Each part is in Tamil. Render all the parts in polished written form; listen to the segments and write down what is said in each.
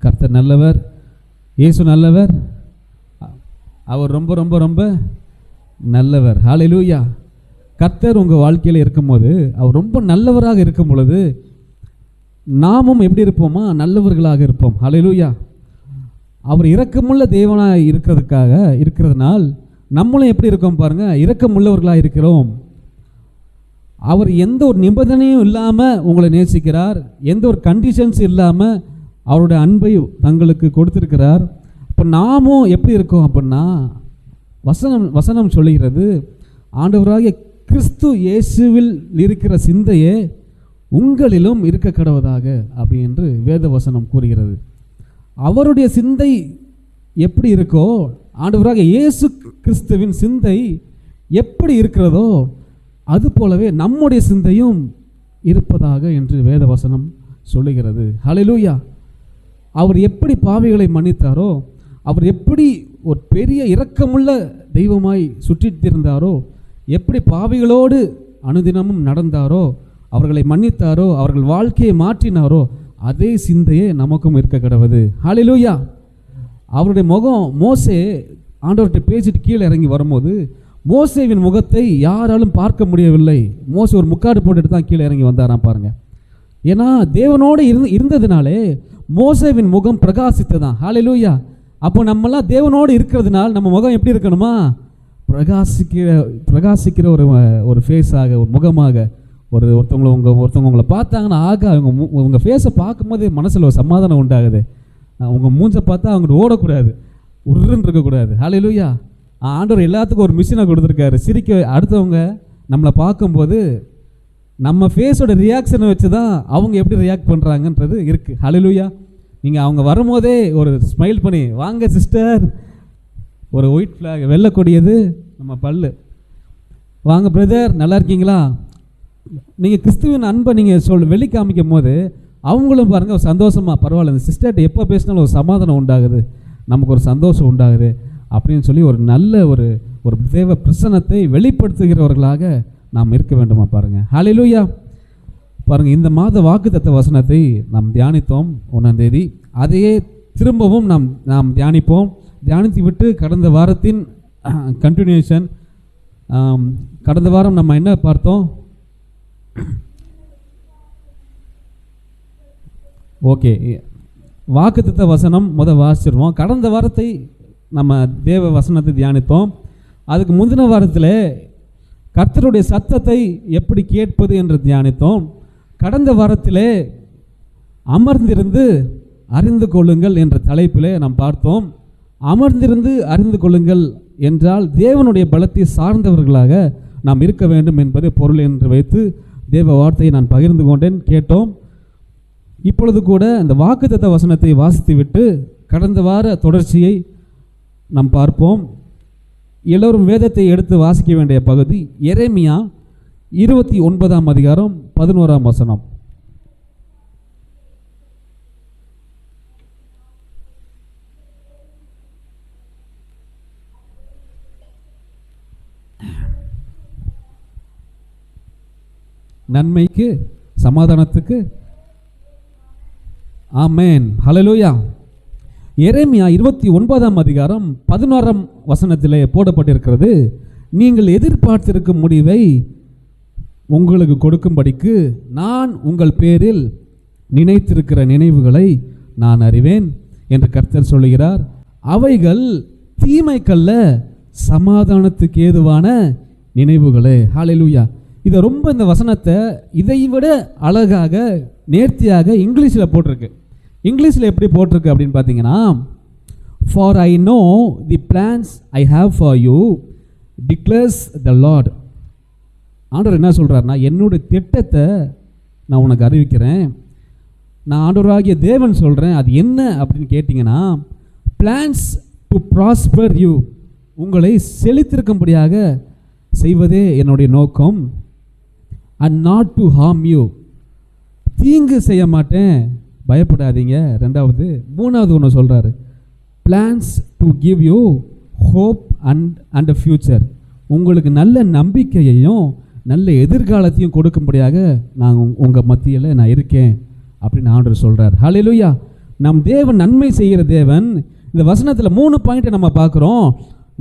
கர்த்தர் நல்லவர், இயேசு நல்லவர், அவர் ரொம்ப ரொம்ப ரொம்ப நல்லவர். ஹல்லேலூயா. கர்த்தர் உங்கள் வாழ்க்கையில் இருக்கும்போது, அவர் ரொம்ப நல்லவராக இருக்கும் பொழுது நாமும் எப்படி இருப்போமா? நல்லவர்களாக இருப்போம். ஹல்லேலூயா. அவர் இரக்கமுள்ள தேவனாக இருக்கிறதுனால் நம்மளும் எப்படி இருக்கோம் பாருங்க, இரக்கமுள்ளவர்களாக இருக்கிறோம். அவர் எந்த ஒரு நிபந்தனையும் இல்லாமல் உங்களை நேசிக்கிறார், எந்த ஒரு கண்டிஷன்ஸ் இல்லாமல் அவருடைய அன்பை தங்களுக்கு கொடுத்திருக்கிறார். இப்போ நாமும் எப்படி இருக்கோம் அப்படின்னா, வசனம் சொல்லுகிறது, ஆண்டவராகிய கிறிஸ்து இயேசுவில் இருக்கிற சிந்தையே உங்களிலும் இருக்க கடவதாக அப்படி என்று வேத வசனம் கூறுகிறது. அவருடைய சிந்தை எப்படி இருக்கோ, ஆண்டவராகிய இயேசு கிறிஸ்துவின் சிந்தை எப்படி இருக்கிறதோ அது போலவே நம்முடைய சிந்தையும் இருப்பதாக என்று வேத வசனம் சொல்லுகிறது. ஹல்லேலூயா. அவர் எப்படி பாவிகளை மன்னித்தாரோ, அவர் எப்படி ஒரு பெரிய இரக்கமுள்ள தெய்வமாய் சுற்றித்திருந்தாரோ, எப்படி பாவிகளோடு அனுதினமும் நடந்தாரோ, அவர்களை மன்னித்தாரோ, அவர்கள் வாழ்க்கையை மாற்றினாரோ, அதே சிந்தையே நமக்கும் இருக்க கடவுது. ஹல்லேலூயா. அவருடைய முகம், மோசே ஆண்டவர்கிட்ட பேசிட்டு கீழே இறங்கி வரும்போது மோசேவின் முகத்தை யாராலும் பார்க்க முடியவில்லை. மோசே ஒரு முக்காடு போட்டுட்டு தான் கீழே இறங்கி வந்தாராம் பாருங்க. ஏன்னா தேவனோடு இருந்ததுனாலே மோசேவின் முகம் பிரகாசித்ததான். ஹல்லேலூயா. அப்போ நம்மளாம் தேவனோடு இருக்கிறதுனால நம்ம முகம் எப்படி இருக்கணுமா? பிரகாசிக்கிற ஒரு ஃபேஸாக, ஒரு முகமாக. ஒருத்தவங்க உங்களை பார்த்தாங்கன்னா ஆக உங்கள் ஃபேஸை பார்க்கும்போது மனசில் ஒரு சமாதானம் உண்டாகுது. உங்கள் மூஞ்சை பார்த்தா அவங்கள்ட்ட ஓடக்கூடாது, உருன்னு இருக்கக்கூடாது. ஹல்லேலூயா. ஆண்டவர் எல்லாத்துக்கும் ஒரு மிஷினை கொடுத்துருக்காரு. சிரிக்க அடுத்தவங்க நம்மளை பார்க்கும்போது நம்ம ஃபேஸோட ரியாக்ஷனை வச்சு தான் அவங்க எப்படி ரியாக்ட் பண்ணுறாங்கன்றது இருக்குது. ஹல்லேலூயா. நீங்கள் அவங்க வரும்போதே ஒரு ஸ்மைல் பண்ணி, வாங்க சிஸ்டர், ஒரு ஒயிட் ஃப்ளாக் வெள்ளை கொடியது நம்ம பல்லு, வாங்க பிரதர் நல்லா இருக்கீங்களா, நீங்கள் கிறிஸ்துவின் அன்பை நீங்கள் வெளி காமிக்கும் போது அவங்களும் பாருங்கள் ஒரு சந்தோஷமாக, பரவாயில்ல இந்த சிஸ்டர்கிட்ட எப்போ பேசினாலும் ஒரு சமாதானம் உண்டாகுது, நமக்கு ஒரு சந்தோஷம் உண்டாகுது அப்படின்னு சொல்லி ஒரு நல்ல ஒரு தேவ பிரசன்னத்தை வெளிப்படுத்துகிறவர்களாக நாம் இருக்க வேண்டுமா பாருங்கள். ஹல்லேலூயா. பாருங்கள், இந்த மாத வாக்குத்தத்த வசனத்தை நாம் தியானித்தோம் 1ஆம் தேதி. அதையே திரும்பவும் நாம் தியானிப்போம். தியானித்து விட்டு கடந்த வாரத்தின் கண்டினியூஷன். கடந்த வாரம் நம்ம என்ன பார்த்தோம்? ஓகே, வாக்குத்தத்த வசனம் வாசிச்சிருவோம். கடந்த வாரத்தை நம்ம தேவ வசனத்தை தியானித்தோம். அதுக்கு முந்தின வாரத்தில் கர்த்தருடைய சத்தத்தை எப்படி கேட்பது என்று தியானித்தோம். கடந்த வாரத்தில் அமர்ந்திருந்து அறிந்து கொள்ளுங்கள் என்ற தலைப்பில் நாம் பார்த்தோம். அமர்ந்திருந்து அறிந்து கொள்ளுங்கள் என்றால் தேவனுடைய பலத்தை சார்ந்தவர்களாக நாம் இருக்க வேண்டும் என்பது பொருள் என்று வைத்து தேவ வார்த்தையை நான் பகிர்ந்து கொண்டேன், கேட்டோம். இப்பொழுது கூட அந்த வாக்குத்தத்த வசனத்தை வாசித்து விட்டு கடந்த வார தொடர்ச்சியை நாம் பார்ப்போம். எல்லோரும் வேதத்தை எடுத்து வாசிக்க வேண்டிய பகுதி எரேமியா 29ஆம் அதிகாரம் 11ஆம் வசனம். நன்மைக்கு சமாதானத்துக்கு ஆமென். ஹல்லேலூயா. எரேமியா 29ஆம் அதிகாரம் 11ஆம் வசனத்திலே போடப்பட்டிருக்கிறது, நீங்கள் எதிர்பார்த்திருக்கும் முடிவை உங்களுக்கு கொடுக்கும்படிக்கு நான் உங்கள் பேரில் நினைத்திருக்கிற நினைவுகளை நான் அறிவேன் என்று கர்த்தர் சொல்லுகிறார். அவைகள் தீமைக்கல்ல, சமாதானத்துக்கு ஏதுவான நினைவுகளே. ஹல்லேலூயா. இதை ரொம்ப, இந்த வசனத்தை இதைவிட அழகாக நேர்த்தியாக இங்கிலீஷில் போட்டிருக்கு. இங்கிலீஷில் எப்படி போட்டிருக்கு அப்படின்னு பார்த்தீங்கன்னா, for I know the plans I have for you declares the Lord. ஆண்டவர் என்ன சொல்கிறாருன்னா, என்னுடைய திட்டத்தை நான் உனக்கு அறிவிக்கிறேன். நான் ஆண்டவராகிய தேவன் சொல்கிறேன். அது என்ன அப்படின்னு கேட்டிங்கன்னா, பிளான்ஸ் டு ப்ராஸ்பர் யூ, உங்களை செழித்திருக்கும்படியாக செய்வதே என்னுடைய நோக்கம். And not to harm you, தீங்கு செய்ய மாட்டேன், பயப்படாதீங்க. ரெண்டாவது, மூணாவது ஒன்று சொல்கிறாரு, plans to give you hope and future, உங்களுக்கு நல்ல நம்பிக்கையையும் நல்ல எதிர்காலத்தையும் கொடுக்கும்படியாக நான் உங்கள் மத்தியில் நான் இருக்கேன் அப்படின்னு ஆண்டவர் சொல்கிறார். ஹல்லேலூயா. நம் தேவன் நன்மை செய்கிற தேவன். இந்த வசனத்தில் 3 பாயிண்ட்டை நம்ம பார்க்குறோம்.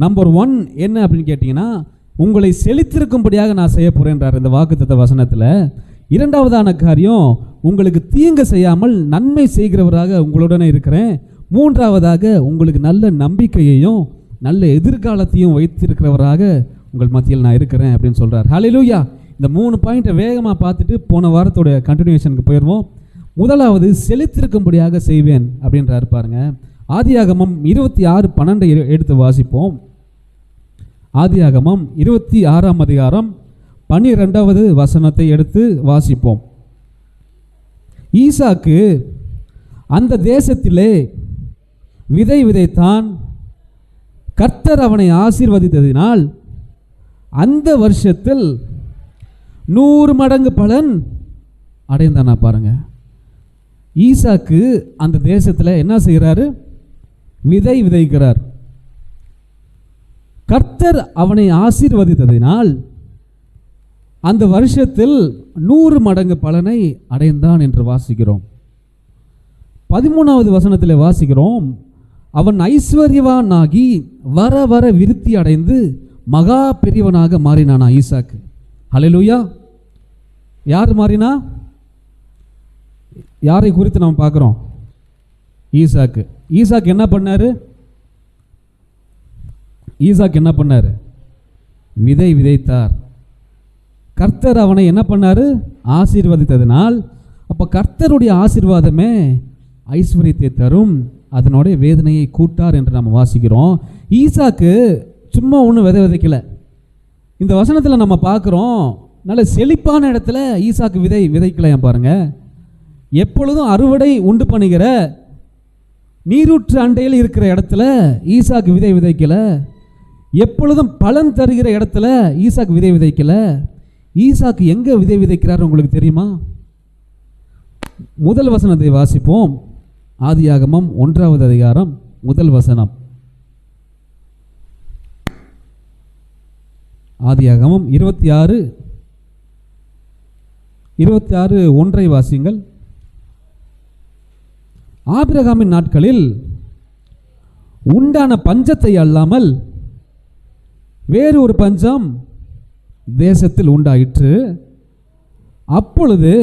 நம்பர் 1 என்ன அப்படின்னு கேட்டிங்கன்னா, உங்களை செழித்திருக்கும்படியாக நான் செய்ய போகிறேன்றார் இந்த வாக்குத்தத்த வசனத்தில். 2வதான காரியம், உங்களுக்கு தீங்கு செய்யாமல் நன்மை செய்கிறவராக உங்களுடனே இருக்கிறேன். 3வதாக, உங்களுக்கு நல்ல நம்பிக்கையையும் நல்ல எதிர்காலத்தையும் வைத்திருக்கிறவராக உங்கள் மத்தியில் நான் இருக்கிறேன் அப்படின்னு சொல்கிறார். ஹல்லேலூயா. இந்த 3 பாயிண்ட்டை வேகமாக பார்த்துட்டு போன வாரத்தோட கண்டினியூஷனுக்கு போயிடுவோம். முதலாவது, செழித்திருக்கும்படியாக செய்வேன் அப்படின்றாரு பாருங்க. ஆதியாகமம் 26:12 எடுத்து வாசிப்போம். ஆதியாகமம் 26ஆம் அதிகாரம் 12வது வசனத்தை எடுத்து வாசிப்போம். ஈசாக்கு அந்த தேசத்திலே விதை விதைத்தான். கர்த்தர் அவனை ஆசீர்வதித்ததினால் அந்த வருஷத்தில் 100 மடங்கு பலன் அடைந்தானா பாருங்க. ஈசாக்கு அந்த தேசத்தில் என்ன செய்கிறாரு? விதை விதைக்கிறார். கர்த்தர் அவனை ஆசீர்வதித்ததினால் அந்த வருஷத்தில் 100 மடங்கு பலனை அடைந்தான் என்று வாசிக்கிறோம். 13வது வசனத்தில் வாசிக்கிறோம், அவன் ஐஸ்வர்யவானாகி வர வர விருத்தி அடைந்து மகா பெரியவனாக மாறினானா ஈசாக்கு. ஹல்லேலூயா. யார் மாறினா? யாரை குறித்து நாம் பார்க்குறோம்? ஈசாக்கு. ஈசாக்கு என்ன பண்ணாரு? ஈசாக்கு என்ன பண்ணாரு? விதை விதைத்தார். கர்த்தர் அவனை என்ன பண்ணாரு? ஆசீர்வதித்ததினால். அப்போ கர்த்தருடைய ஆசீர்வாதமே ஐஸ்வர்யத்தை தரும், அதனுடைய வேதனையை கூட்டார் என்று நாம் வாசிக்கிறோம். ஈசாக்கு சும்மா ஒன்றும் விதை விதைக்கல. இந்த வசனத்தில் நம்ம பார்க்குறோம், நல்ல செழிப்பான இடத்துல ஈசாக்கு விதை விதைக்கலையா பாருங்க. எப்பொழுதும் அறுவடை உண்டு பண்ணுகிற நீரூற்று அண்டையில் இருக்கிற இடத்துல ஈசாக்கு விதை விதைக்கல. எப்பொழுதும் பலன் தருகிற இடத்துல ஈசாக்கு விதை விதைக்கல. ஈசாக்கு எங்கே விதை விதைக்கிறார் உங்களுக்கு தெரியுமா? முதல் வசனத்தை வாசிப்போம். ஆதியாகமம் 1வது அதிகாரம் 1 வசனம். ஆதியாகமம் 26:1 வாசியுங்கள். ஆபிரகாமின் நாட்களில் உண்டான பஞ்சத்தை அல்லாமல் வேறு ஒரு பஞ்சம் தேசத்தில் உண்டாயிற்று. அப்பொழுது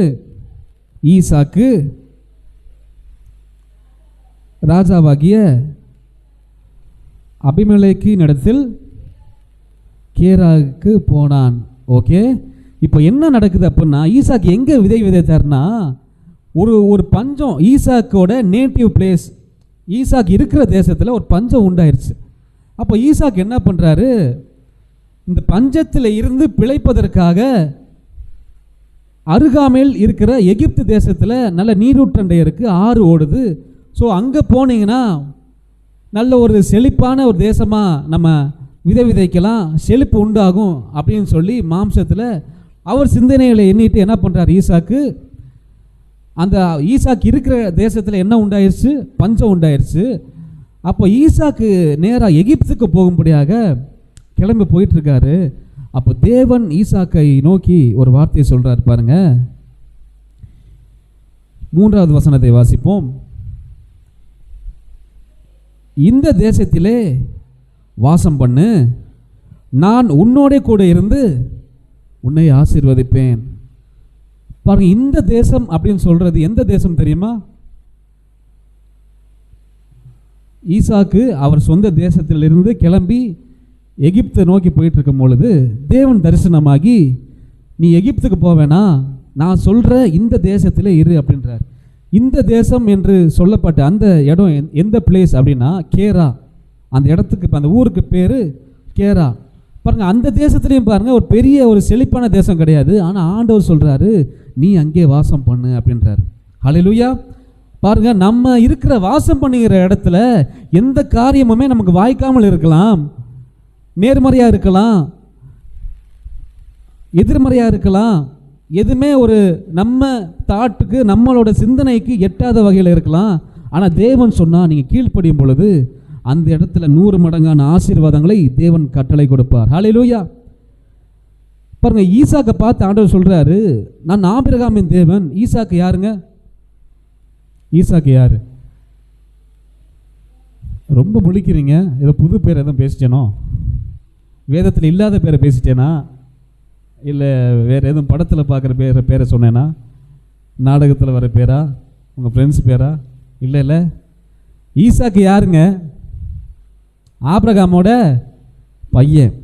ஈசாக்கு ராஜாவாகிய அபிமெலேக்கின் இடத்தில் கேராவுக்கு போனான். ஓகே, இப்போ என்ன நடக்குது அப்படின்னா, ஈசாக்கு எங்கே விதை விதைத்தார்னா, ஒரு பஞ்சம் ஈசாக்கோட நேட்டிவ் பிளேஸ், ஈசாக்கு இருக்கிற தேசத்தில் ஒரு பஞ்சம் உண்டாயிருச்சு. அப்போ ஈசாக்கு என்ன பண்ணுறாரு? இந்த பஞ்சத்தில் இருந்து பிழைப்பதற்காக அருகாமையில் இருக்கிற எகிப்து தேசத்தில் நல்ல நீரூற்றண்டை இருக்குது, ஆறு ஓடுது. ஸோ அங்கே போனீங்கன்னா நல்ல ஒரு செழிப்பான ஒரு தேசமாக நம்ம விதை விதைக்கலாம், செழிப்பு உண்டாகும் அப்படின்னு சொல்லி மாம்சத்தில் அவர் சிந்தனைகளை எண்ணிட்டு என்ன பண்ணுறார் ஈசாக்கு? அந்த ஈசாக்கு இருக்கிற தேசத்தில் என்ன உண்டாயிருச்சு? பஞ்சம் உண்டாயிருச்சு. அப்போ ஈசாக்கு நேராக எகிப்துக்கு போகும்படியாக கிளம்பி போயிட்டுருக்காரு. அப்போ தேவன் ஈசாக்கை நோக்கி ஒரு வார்த்தையை சொல்கிறார் பாருங்க. 3வது வசனத்தை வாசிப்போம். இந்த தேசத்திலே வாசம் பண்ணு, நான் உன்னோட கூட இருந்து உன்னை ஆசீர்வதிப்பேன். பாருங்க, இந்த தேசம் அப்படின்னு சொல்றது எந்த தேசம் தெரியுமா? ஈசாக்கு அவர் சொந்த தேசத்திலிருந்து கிளம்பி எகிப்தை நோக்கி போயிட்டு இருக்கும் பொழுது தேவன் தரிசனமாகி, நீ எகிப்துக்கு போவேனா, நான் சொல்ற இந்த தேசத்திலே இரு அப்படின்றார். இந்த தேசம் என்று சொல்லப்பட்ட அந்த இடம் எந்த பிளேஸ் அப்படின்னா கேரா. அந்த இடத்துக்கு அந்த ஊருக்கு பேர் கேரா. பாருங்க, அந்த தேசத்துலையும் பாருங்க ஒரு பெரிய ஒரு செழிப்பான தேசம் கிடையாது. ஆனால் ஆண்டவர் சொல்றாரு, நீ அங்கே வாசம் பண்ணு அப்படின்றார். ஹல்லேலூயா. பாருங்க, நம்ம இருக்கிற வாசம் பண்ணுகிற இடத்துல எந்த காரியமுமே நமக்கு வாய்க்காமல் இருக்கலாம், நேர்மறையாக இருக்கலாம், எதிர்மறையாக இருக்கலாம், எதுவுமே ஒரு நம்ம தாட்டுக்கு நம்மளோட சிந்தனைக்கு எட்டாத வகையில் இருக்கலாம். ஆனால் தேவன் சொன்னால் நீங்கள் கீழ்ப்படியும் பொழுது அந்த இடத்துல 100 மடங்கான ஆசீர்வாதங்களை தேவன் கட்டளை கொடுப்பார். ஹல்லேலூயா. பாருங்க, ஈசாக்கை பார்த்து ஆண்டவர் சொல்றாரு, நான் ஆபிரகாமின் தேவன். ஈசாக்கு யாருங்க? ஈசாக்கு யாரு? ரொம்ப முழிக்கிறீங்க. ஏதோ புது பேர் எதுவும் பேசிட்டேனோ, வேதத்தில் இல்லாத பேரை பேசிட்டேனா, இல்லை வேறு எதுவும் படத்தில் பார்க்குற பேரை சொன்னேன்னா, நாடகத்தில் வர பேரா, உங்கள் ஃப்ரெண்ட்ஸ் பேரா? இல்லை இல்லை. ஈசாக்கு யாருங்க? ஆபிரகாமோட பையன்.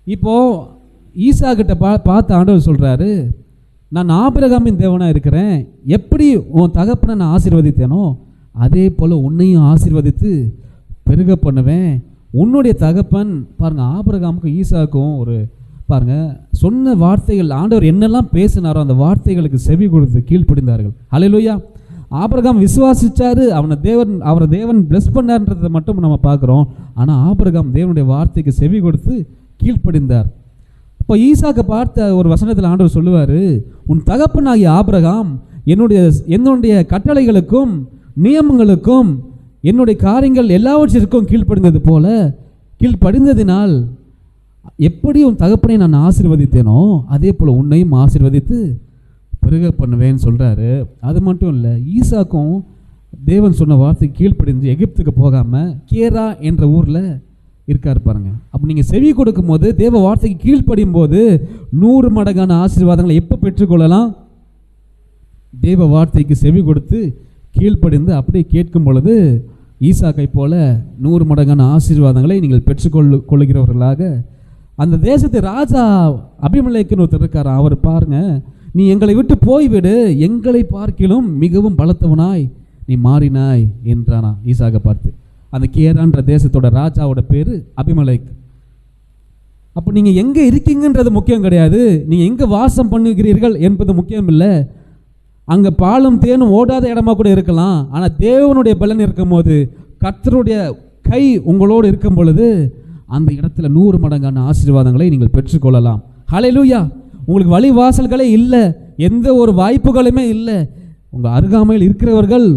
இப்போது ஈசாக்கிட்ட பார்த்து ஆண்டவர் சொல்கிறாரு, நான் ஆபிரகாமின் தேவனாக இருக்கிறேன், எப்படி உன் தகப்பனை நான் ஆசீர்வதித்தேனோ அதே போல் உன்னையும் ஆசீர்வதித்து பெருக பண்ணுவேன். உன்னுடைய தகப்பன் பாருங்கள், ஆபிரகாமுக்கும் ஈசாக்கும் ஒரு பாருங்கள் சொன்ன வார்த்தைகள், ஆண்டவர் என்னெல்லாம் பேசினாரோ அந்த வார்த்தைகளுக்கு செவி கொடுத்து கீழ்ப்படிந்தார்கள். ஹல்லேலூயா. ஆபிரகாம் விசுவாசிச்சாரு, அவரை தேவன் பிளஸ் பண்ணார்ன்றதை மட்டும் நம்ம பார்க்குறோம். ஆனால் ஆபிரகாம் தேவனுடைய வார்த்தைக்கு செவி கொடுத்து கீழ்ப்படிந்தார். இப்போ ஈசாக்கை பார்த்த ஒரு வசனத்தில் ஆண்டவர் சொல்லுவார், உன் தகப்பனாகிய ஆபிரகாம் என்னுடைய கட்டளைகளுக்கும் நியமங்களுக்கும் என்னுடைய காரியங்கள் எல்லாவற்றிற்கும் கீழ்ப்படிந்ததினால் எப்படி உன் தகப்பனை நான் ஆசீர்வதித்தேனோ அதே போல் உன்னையும் ஆசீர்வதித்து பெருக பண்ணுவேன்னு சொல்கிறாரு. அது மட்டும் இல்லை, ஈசாக்கும் தேவன் சொன்ன வார்த்தைக்கு கீழ்ப்படிந்து எகிப்துக்கு போகாமல் கேரா என்ற ஊரில் இருக்கார் பாருங்க. அப்போ நீங்கள் செவி கொடுக்கும் போது, தேவ வார்த்தைக்கு கீழ்ப்படியும் போது 100 மடங்கான ஆசீர்வாதங்களை எப்போ பெற்றுக்கொள்ளலாம்? தேவ வார்த்தைக்கு செவி கொடுத்து கீழ்ப்படிந்து அப்படியே கேட்கும் பொழுது ஈசாக்கை போல 100 மடங்கான ஆசீர்வாதங்களை நீங்கள் பெற்றுக்கொள்ளுகிறவர்களாக. அந்த தேசத்து ராஜா அபிமெலேக்குன்னு ஒருத்தர் இருக்கார். அவர் பாருங்க, நீ எங்களை விட்டு போய்விடு, எங்களை பார்க்கிலும் மிகவும் பலத்தவனாய் நீ மாறினாய் என்றானா ஈசாக்கை பார்த்து. அந்த கேரான்ற தேசத்தோட ராஜாவோட பேர் அபிமெலேக். அப்போ நீங்கள் எங்கே இருக்கீங்கன்றது முக்கியம் கிடையாது, நீங்கள் எங்கே வாசம் பண்ணுகிறீர்கள் என்பது முக்கியம் இல்லை. அங்கே பாலும் தேனும் ஓடாத இடமா கூட இருக்கலாம், ஆனால் தேவனுடைய பலன் இருக்கும் போது, கர்த்தருடைய கை உங்களோடு இருக்கும் பொழுது அந்த இடத்துல 100 மடங்கான ஆசீர்வாதங்களை நீங்கள் பெற்றுக்கொள்ளலாம். ஹல்லேலூயா. உங்களுக்கு வழி வாசல்களே இல்லை, எந்த ஒரு வாய்ப்புகளுமே இல்லை. உங்கள் அருகாமையில் இருக்கிறவர்கள்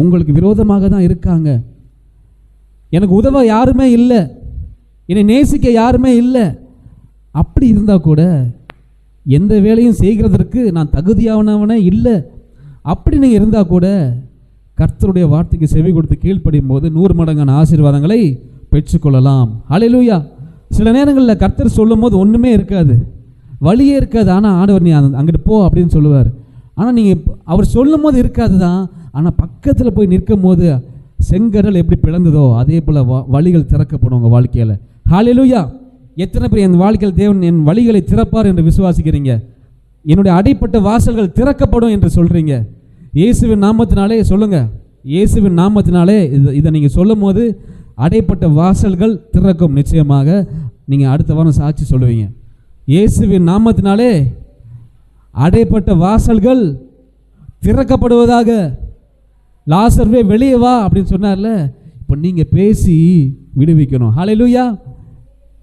உங்களுக்கு விரோதமாக தான் இருக்காங்க. எனக்கு உதவ யாருமே இல்லை, என்னை நேசிக்க யாருமே இல்லை. அப்படி இருந்தால் கூட எந்த வேலையும் செய்கிறதற்கு நான் தகுதியானவனே இல்லை. அப்படி நீங்கள் இருந்தால் கூட கர்த்தருடைய வார்த்தைக்கு செவி கொடுத்து கீழ்ப்படியும் போது 100 மடங்கான ஆசீர்வாதங்களை பெற்றுக்கொள்ளலாம். ஹல்லேலூயா. சில நேரங்களில் கர்த்தர் சொல்லும் போது ஒன்றுமே இருக்காது, வழியே இருக்காது. ஆனால் ஆண்டவர் நீ அங்கிட்டு போ அப்படின்னு சொல்லுவார். ஆனால் நீங்கள் அவர் சொல்லும் போது இருக்காது தான், ஆனால் பக்கத்தில் போய் நிற்கும் போது செங்கடல் எப்படி பிளந்ததோ அதே போல் வழிகள் திறக்கப்படும் உங்கள் வாழ்க்கையில். ஹல்லேலூயா. எத்தனை பேர் என் வாழ்க்கையில் தேவன் என் வழிகளை திறப்பார் என்று விசுவாசிக்கிறீங்க? என்னுடைய அடைப்பட்ட வாசல்கள் திறக்கப்படும் என்று சொல்கிறீங்க. இயேசுவின் நாமத்தினாலே சொல்லுங்க, இயேசுவின் நாமத்தினாலே இதை நீங்கள் சொல்லும் போது அடைப்பட்ட வாசல்கள் திறக்கும். நிச்சயமாக நீங்கள் அடுத்த வாரம் சாட்சி சொல்லுவீங்க. இயேசுவின் நாமத்தினாலே அடைப்பட்ட வாசல்கள் திறக்கப்படுவதாக. லாசர்வே வெளியே வா அப்படின்னு சொன்னார்ல, இப்போ நீங்கள் பேசி விடுவிக்கணும். ஹல்லேலூயா.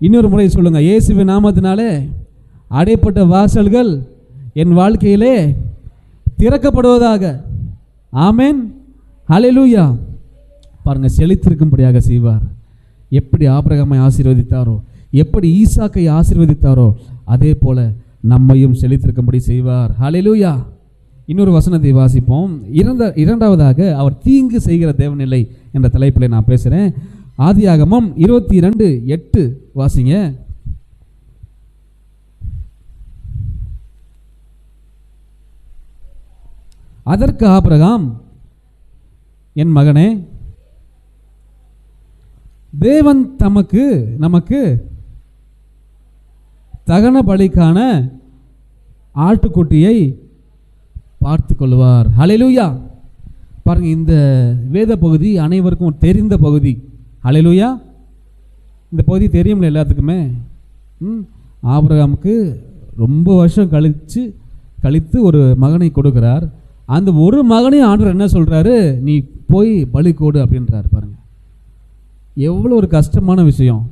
இன்னொரு முறை சொல்லுங்கள், இயேசுவின் நாமத்தினாலே அடைப்பட்ட வாசல்கள் என் வாழ்க்கையிலே திறக்கப்படுவதாக. ஆமென். ஹல்லேலூயா. பாருங்கள், செழித்திருக்கும்படியாக செய்வார். எப்படி ஆபிரகாமை ஆசீர்வதித்தாரோ, எப்படி ஈசாக்கை ஆசீர்வதித்தாரோ அதே போல நம்மையும் செழித்திருக்கும்படி செய்வார். ஹல்லேலூயா. இன்னொரு வசனத்தை வாசிப்போம். இரண்டாவதாக, அவர் தீங்கு செய்கிற தேவன் இல்லை என்ற தலைப்பில் நான் பேசுகிறேன். ஆதியாகமம் 22:8 வாசிங்க. அதற்கு ஆபிரகாம், என் மகனே, தேவன் நமக்கு தகன பலிக்கான ஆட்டுக்குட்டியை பார்த்து கொள்வார். ஹல்லேலூயா. பாருங்க, இந்த வேத பகுதி அனைவருக்கும் தெரிந்த பகுதி. ஹல்லேலூயா. இந்த பகுதி தெரியும்ல எல்லாத்துக்குமே. ஆபிரகாமுக்கு ரொம்ப வருஷம் கழித்து ஒரு மகனை கொடுக்கிறார். அந்த ஒரு மகனையும் ஆண்டவர் என்ன சொல்றாரு, நீ போய் பலி கொடு அப்படின்றார். பாருங்க, எவ்வளோ ஒரு கஷ்டமான விஷயம்.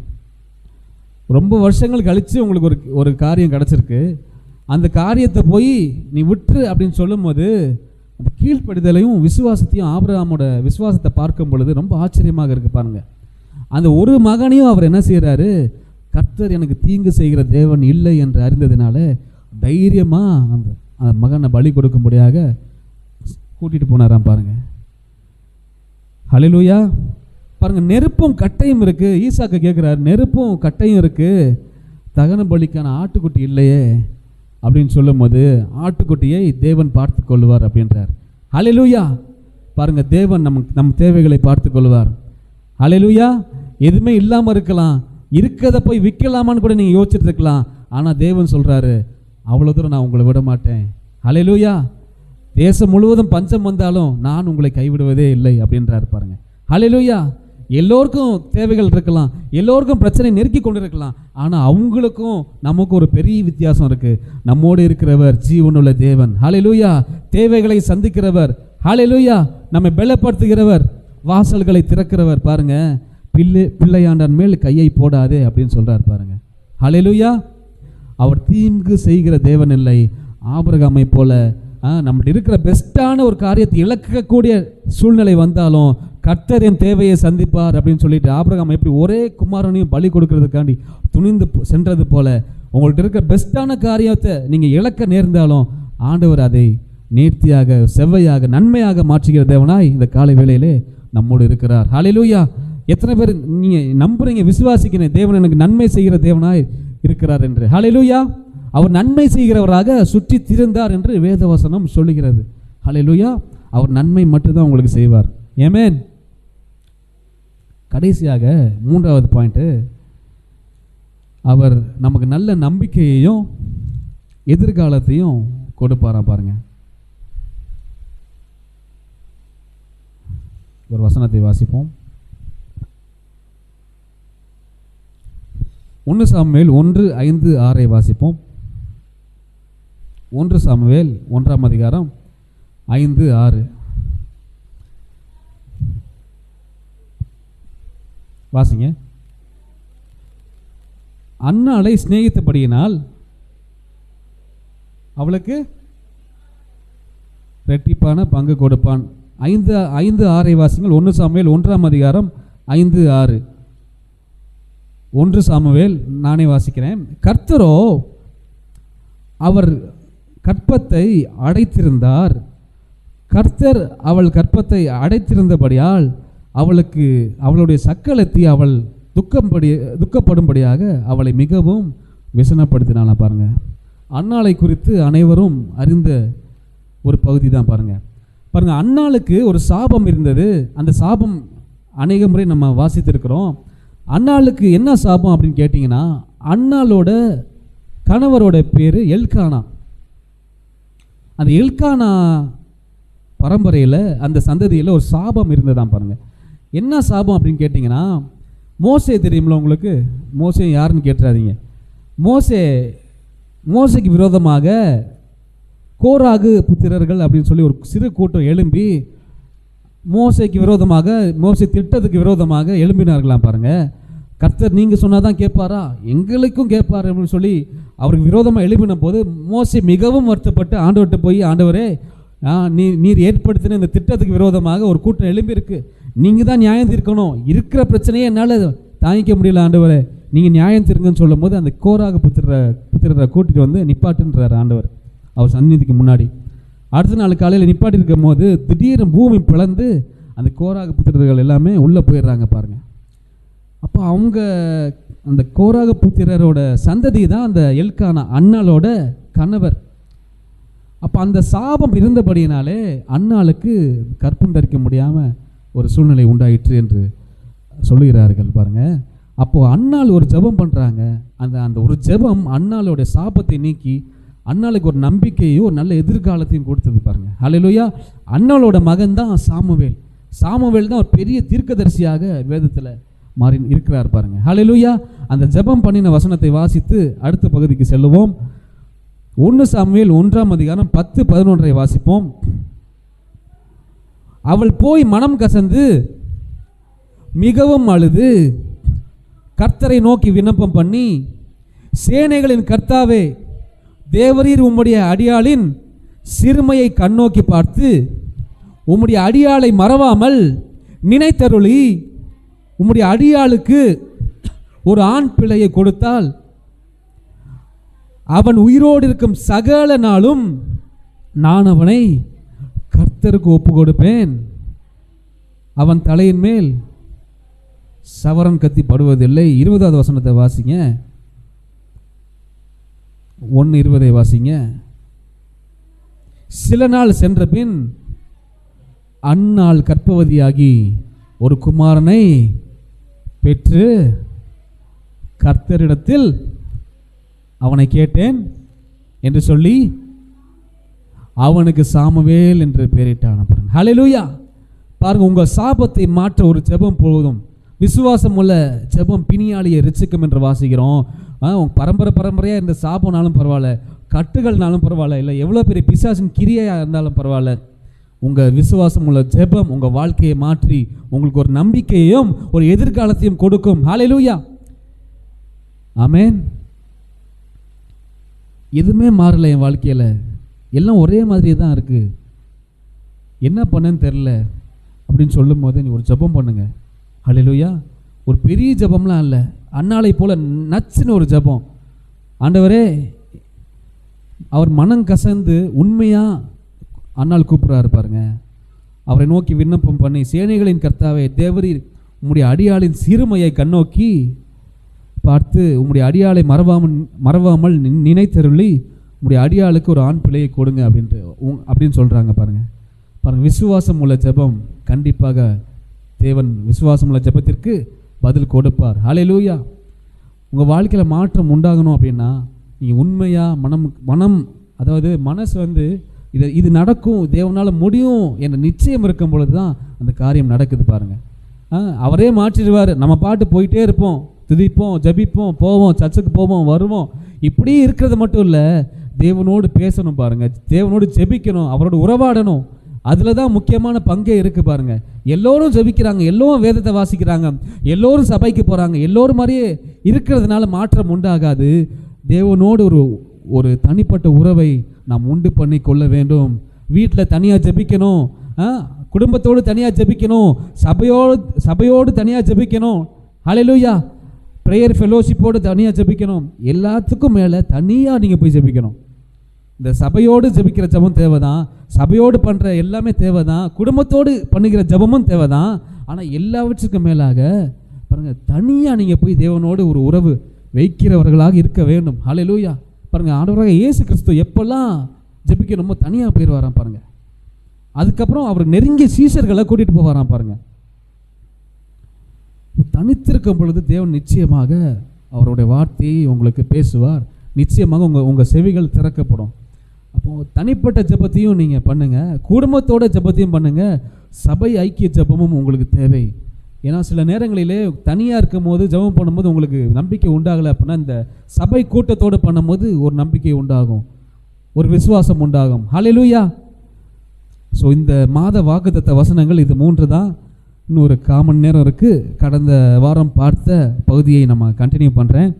ரொம்ப வருஷங்கள் கழித்து உங்களுக்கு ஒரு காரியம் கிடச்சிருக்கு. அந்த காரியத்தை போய் நீ விட்டுரு அப்படின்னு சொல்லும் போது அந்த கீழ்ப்படிதலையும் விசுவாசத்தையும், ஆபிரகாமோட விசுவாசத்தை பார்க்கும் பொழுது ரொம்ப ஆச்சரியமாக இருக்குது. பாருங்கள், அந்த ஒரு மகனையும் அவர் என்ன செய்கிறாரு, கர்த்தர் எனக்கு தீங்கு செய்கிற தேவன் இல்லை என்று அறிந்ததினால தைரியமாக அந்த மகனை பலி கொடுக்கும்படியாக கூட்டிகிட்டு போனாராம். பாருங்கள். ஹல்லேலூயா. பாருங்க, நெருப்பும் கட்டையும் இருக்கு. ஈசாக்கு கேட்குறாரு, நெருப்பும் கட்டையும் இருக்கு, தகன பலிக்கான ஆட்டுக்குட்டி இல்லையே அப்படின்னு சொல்லும் போது ஆட்டுக்குட்டியை தேவன் பார்த்து கொள்வார் அப்படின்றார். ஹல்லேலூயா. பாருங்க, தேவன் நம் தேவைகளை பார்த்து கொள்வார். ஹல்லேலூயா. எதுவுமே இல்லாமல் இருக்கலாம், இருக்கிறத போய் விற்கலாமான்னு கூட நீங்கள் யோசிச்சுட்டு இருக்கலாம். ஆனால் தேவன் சொல்கிறாரு, அவ்வளோ தூரம் நான் உங்களை விட மாட்டேன். ஹல்லேலூயா. தேசம் முழுவதும் பஞ்சம் வந்தாலும் நான் உங்களை கைவிடுவதே இல்லை அப்படின்றாரு. பாருங்க, ஹல்லேலூயா. எல்லோருக்கும் தேவைகள் இருக்கலாம், எல்லோருக்கும் பிரச்சனை நெருக்கி கொண்டு இருக்கலாம். ஆனால் அவங்களுக்கும் நமக்கு ஒரு பெரிய வித்தியாசம் இருக்கு. நம்மோடு இருக்கிறவர் ஜீவனுள்ள தேவன். ஹல்லேலூயா. தேவைகளை சந்திக்கிறவர். ஹல்லேலூயா. நம்மை பலப்படுத்துகிறவர், வாசல்களை திறக்கிறவர். பாருங்க, பிள்ளையாண்டான் மேல் கையை போடாதே அப்படின்னு சொல்றார். பாருங்க, ஹல்லேலூயா. அவர் தீங்கு செய்கிற தேவன் இல்லை. ஆபிரகாமை போல நம்மகிட்ட இருக்கிற பெஸ்ட்டான ஒரு காரியத்தை இழக்கக்கூடிய சூழ்நிலை வந்தாலும் கர்த்தர் என் தேவையை சந்திப்பார் அப்படின்னு சொல்லிட்டு ஆபிரகாம் எப்படி ஒரே குமாரனையும் பலி கொடுக்கறதுக்காண்டி துணிந்து சென்றது போல உங்கள்கிட்ட இருக்கிற பெஸ்ட்டான காரியத்தை நீங்கள் இழக்க நேர்ந்தாலும் ஆண்டவர் அதை நேர்த்தியாக, செவ்வையாக, நன்மையாக மாற்றுகிற தேவனாய் இந்த காலை வேளையிலே நம்மோடு இருக்கிறார். ஹல்லேலூயா. எத்தனை பேர் நீங்கள் நம்புறீங்க, விசுவாசிக்கிறேன் தேவன் எனக்கு நன்மை செய்கிற தேவனாய் இருக்கிறார் என்று? ஹல்லேலூயா. அவர் நன்மை செய்கிறவராக சுற்றி திரிந்தார் என்று வேதவசனம் சொல்லுகிறது. ஹல்லேலூயா. அவர் நன்மை மட்டும்தான் உங்களுக்கு செய்வார். ஆமென். கடைசியாக மூன்றாவது பாயிண்ட், அவர் நமக்கு நல்ல நம்பிக்கையையும் எதிர்காலத்தையும் கொடுப்பாரா. பாருங்க, ஒரு வசனத்தை வாசிப்போம். 1 சாமுவேல் 1:5-6 வாசிப்போம். 1 சாமுவேல் 1ஆம் அதிகாரம் 5-6 வாசிங்க. அன்னாளை சிநேகித்தபடியினால் அவளுக்கு இரட்டிப்பான பங்கு கொடுப்பான். 5-6 வாசிங்கள். 1 சாமுவேல் 1ஆம் அதிகாரம் 5-6. 1 சாமுவேல் நானே வாசிக்கிறேன். கர்த்தரோ அவர் கற்பத்தை அடைத்திருந்தார். கர்த்தர் அவள் கற்பத்தை அடைத்திருந்தபடியால் அவளுக்கு அவளுடைய சக்களத்தை அவள் துக்கப்படும்படியாக அவளை மிகவும் விசனப்படுத்தினால. பாருங்க, அன்னாளை குறித்து அனைவரும் அறிந்த ஒரு பகுதி தான். பாருங்க, அன்னாளுக்கு ஒரு சாபம் இருந்தது. அந்த சாபம் அநேக முறை நம்ம வாசித்திருக்கிறோம். அன்னாளுக்கு என்ன சாபம் அப்படின்னு கேட்டிங்கன்னா, அன்னாளோட கணவரோட பேர் எல்கானா. அந்த எல்கானா பரம்பரையில், அந்த சந்ததியில் ஒரு சாபம் இருந்ததான். பாருங்க, என்ன சாபம் அப்படின்னு கேட்டிங்கன்னா, மோசே தெரியுமில்ல உங்களுக்கு? மோசே யாருன்னு கேட்டுறாதீங்க. மோசேக்கு விரோதமாக கோராகு புத்திரர்கள் அப்படின்னு சொல்லி ஒரு சிறு கூட்டம் எழும்பி மோசேக்கு விரோதமாக, மோசே திட்டத்துக்கு விரோதமாக எழும்பினார்களாம். பாருங்க, கர்த்தர் நீங்கள் சொன்னாதான் கேட்பாரா, எங்களுக்கும் கேட்பார் அப்படின்னு சொல்லி அவருக்கு விரோதமாக எழுப்பின போது மோசே மிகவும் வருத்தப்பட்டு ஆண்டவர்கிட்ட போய், ஆண்டவரே, நீர் ஏற்படுத்தின இந்த திட்டத்துக்கு விரோதமாக ஒரு கூட்டம் எழும்பியிருக்கு, நீங்கள் தான் நியாயம் தீர்க்கணும், இருக்கிற பிரச்சனையே என்னால் தாங்கிக்க முடியல ஆண்டவரே, நீங்கள் நியாயம் தீர்க்குன்னு சொல்லும் போது அந்த கோராக புத்திரரை கூட்டிகிட்டு வந்து நிப்பாட்டுன்றார் ஆண்டவர் அவர் சந்நிதிக்கு முன்னாடி. அடுத்த நாள் காலையில் நிப்பாட்டி இருக்கும் போது திடீர்னு பூமி பிளந்து அந்த கோராக புத்திரர்கள் எல்லாமே உள்ளே போயிடுறாங்க. பாருங்கள், அப்போ அவங்க அந்த கோராக புத்திரரோட சந்ததி தான் அந்த எல்கானா, அன்னாளோட கணவர். அப்போ அந்த சாபம் இருந்தபடியினாலே அன்னாளுக்கு கற்பம் தரிக்க முடியாமல் ஒரு சூழ்நிலை உண்டாயிற்று என்று சொல்லுகிறார்கள். பாருங்கள், அப்போது அன்னாள் ஒரு ஜெபம் பண்ணுறாங்க. அந்த ஒரு ஜெபம் அன்னாளோட சாபத்தை நீக்கி அன்னாளுக்கு ஒரு நம்பிக்கையும் ஒரு நல்ல எதிர்காலத்தையும் கொடுத்தது. பாருங்கள், ஹல்லேலூயா. அன்னாளோட மகன் தான் சாமுவேல். சாமுவேல் தான் ஒரு பெரிய தீர்க்கதரிசியாக வேதத்தில் மாறி இருக்கிறார். பாருங்கள், ஹல்லேலூயா. அந்த ஜெபம் பண்ணின வசனத்தை வாசித்து அடுத்த பகுதிக்கு செல்லுவோம். 1 சாமுவேல் 1ஆம் அதிகாரம் 10-11 வாசிப்போம். அவள் போய் மனம் கசந்து மிகவும் அழுது கர்த்தரை நோக்கி விண்ணப்பம் பண்ணி, சேனைகளின் கர்த்தாவே, தேவரீர் உம்முடைய அடியாளின் சிறுமையை கண்ணோக்கி பார்த்து உம்முடைய அடியாளை மறவாமல் நினைத்தருளி உம்முடைய அடியாளுக்கு ஒரு ஆண் பிள்ளையை கொடுத்தால் அவன் உயிரோடு இருக்கும் சகல நாளும் நான் அவனை கர்த்தருக்கு ஒப்பு கொடுப்பேன், அவன் தலையின் மேல் சவரன் கத்தி படுவதில்லை. 20வது வசனத்தை வாசிங்க. 1:20 வாசிங்க. சில நாள் சென்ற பின் அன்னாள் கர்ப்பவதியாகி ஒரு குமாரனை பெற்று கர்த்தரிடத்தில் அவனை கேட்டேன் என்று சொல்லி அவனுக்கு சாமுவேல் என்று பெயரிட்டான். பாருங்க, ஹல்லேலூயா. பாருங்க, உங்கள் சாபத்தை மாற்ற ஒரு ஜெபம் போதும். விசுவாசம் உள்ள ஜெபம் பிணியாளியை ரட்சிக்கும் என்று வாசிக்கிறோம். பரம்பரையாக இருந்த சாபம்னாலும் பரவாயில்ல, கட்டுகள்னாலும் பரவாயில்ல, இல்லை எவ்வளோ பெரிய பிசாசின் கிரியையாக இருந்தாலும் பரவாயில்ல, உங்கள் விசுவாசம் உள்ள ஜெபம் உங்கள் வாழ்க்கையை மாற்றி உங்களுக்கு ஒரு நம்பிக்கையையும் ஒரு எதிர்காலத்தையும் கொடுக்கும். ஹல்லேலூயா, ஆமென். எதுவுமே மாறலை என் வாழ்க்கையில், எல்லாம் ஒரே மாதிரியே தான் இருக்குது, என்ன பண்ணேன்னு தெரில அப்படின்னு சொல்லும் போது நீ ஒரு ஜெபம் பண்ணுங்க. ஹல்லேலூயா. ஒரு பெரிய ஜெபம்லாம் இல்லை, அன்னாளை போல நச்சுன்னு ஒரு ஜெபம். ஆண்டவரே, அவர் மனம் கசந்து உண்மையாக அன்னாள் கூப்பிட்றாரு பாருங்க. அவரை நோக்கி விண்ணப்பம் பண்ணி, சேனைகளின் கர்த்தாவே தேவரீர் உம்முடைய அடியாளின் சிறுமையை கண்ணோக்கி பார்த்து உம்முடைய அடியாளை மறவாமல் நினைத்தருளி உம்முடைய அடியாளுக்கு ஒரு ஆண் பிள்ளையை கொடுங்க அப்படின்னு சொல்கிறாங்க பாருங்க. பாருங்க, விசுவாசம் உள்ள ஜெபம் கண்டிப்பாக தேவன் விசுவாசம் உள்ள ஜெபத்திற்கு பதில் கொடுப்பார். ஹல்லேலூயா. உங்கள் வாழ்க்கையில் மாற்றம் உண்டாகணும் அப்படின்னா நீங்கள் உண்மையாக மனம் அதாவது மனசு இது நடக்கும், தேவனால் முடியும் என்ற நிச்சயம் இருக்கும் பொழுது தான் அந்த காரியம் நடக்குது பாருங்கள். அவரே மாற்றிடுவார். நம்ம பாட்டு போயிட்டே இருப்போம், துதிப்போம், ஜபிப்போம், போவோம், சர்ச்சுக்கு போவோம், வருவோம். இப்படி இருக்கிறது மட்டும் இல்லை, தேவனோடு பேசணும் பாருங்கள், தேவனோடு ஜெபிக்கணும், அவரோட உறவாடணும். அதில் தான் முக்கியமான பங்கே இருக்குது பாருங்கள். எல்லோரும் ஜெபிக்கிறாங்க, எல்லோரும் வேதத்தை வாசிக்கிறாங்க, எல்லோரும் சபைக்கு போகிறாங்க, எல்லோரும் மாதிரியே இருக்கிறதுனால மாற்றம் உண்டாகாது. தேவனோடு ஒரு தனிப்பட்ட உறவை நாம் உண்டு பண்ணி கொள்ள வேண்டும். வீட்டில் தனியாக ஜெபிக்கணும், குடும்பத்தோடு தனியாக ஜெபிக்கணும், சபையோடு தனியாக ஜெபிக்கணும். ஹல்லேலூயா. ப்ரேயர் ஃபெலோஷிப்போடு தனியாக ஜெபிக்கணும். எல்லாத்துக்கும் மேலே தனியாக நீங்கள் போய் ஜெபிக்கணும். இந்த சபையோடு ஜெபிக்கிற ஜெபம் தேவை தான், சபையோடு பண்ணுற எல்லாமே தேவை தான், குடும்பத்தோடு பண்ணுகிற ஜெபமும் தேவை தான். ஆனால் எல்லாவற்றுக்கும் மேலாக பாருங்கள், தனியாக நீங்கள் போய் தேவனோடு ஒரு உறவு வைக்கிறவர்களாக இருக்க வேண்டும். ஹல்லேலூயா. பாருங்கள், ஆண்டவராக இயேசு கிறிஸ்து எப்பெல்லாம் ஜெபிக்கணுமோ தனியாக போயிடுவாராம் பாருங்கள். அதுக்கப்புறம் அவர் நெருங்கிய சீஷர்களை கூட்டிகிட்டு போவாராம் பாருங்கள். தனித்திருக்கும் பொழுது தேவன் நிச்சயமாக அவருடைய வார்த்தையை உங்களுக்கு பேசுவார். நிச்சயமாக உங்கள் செவிகள் திறக்கப்படும். அப்போது தனிப்பட்ட ஜெபத்தையும் நீங்கள் பண்ணுங்கள், குடும்பத்தோட ஜெபத்தையும் பண்ணுங்கள், சபை ஐக்கிய ஜெபமும் உங்களுக்கு தேவை. ஏன்னா சில நேரங்களிலே தனியாக இருக்கும் போது ஜெபம் பண்ணும்போது உங்களுக்கு நம்பிக்கை உண்டாகலை அப்படின்னா இந்த சபை கூட்டத்தோடு பண்ணும்போது ஒரு நம்பிக்கை உண்டாகும், ஒரு விசுவாசம் உண்டாகும். ஹல்லேலூயா. ஸோ இந்த மாத வாக்குத்தத்த வசனங்கள் இது 3 தான். இன்னும் ஒரு 1/4 மணி நேரம் இருக்குது. கடந்த வாரம் பார்த்த பகுதியை நம்ம கண்டினியூ பண்ணுறேன்.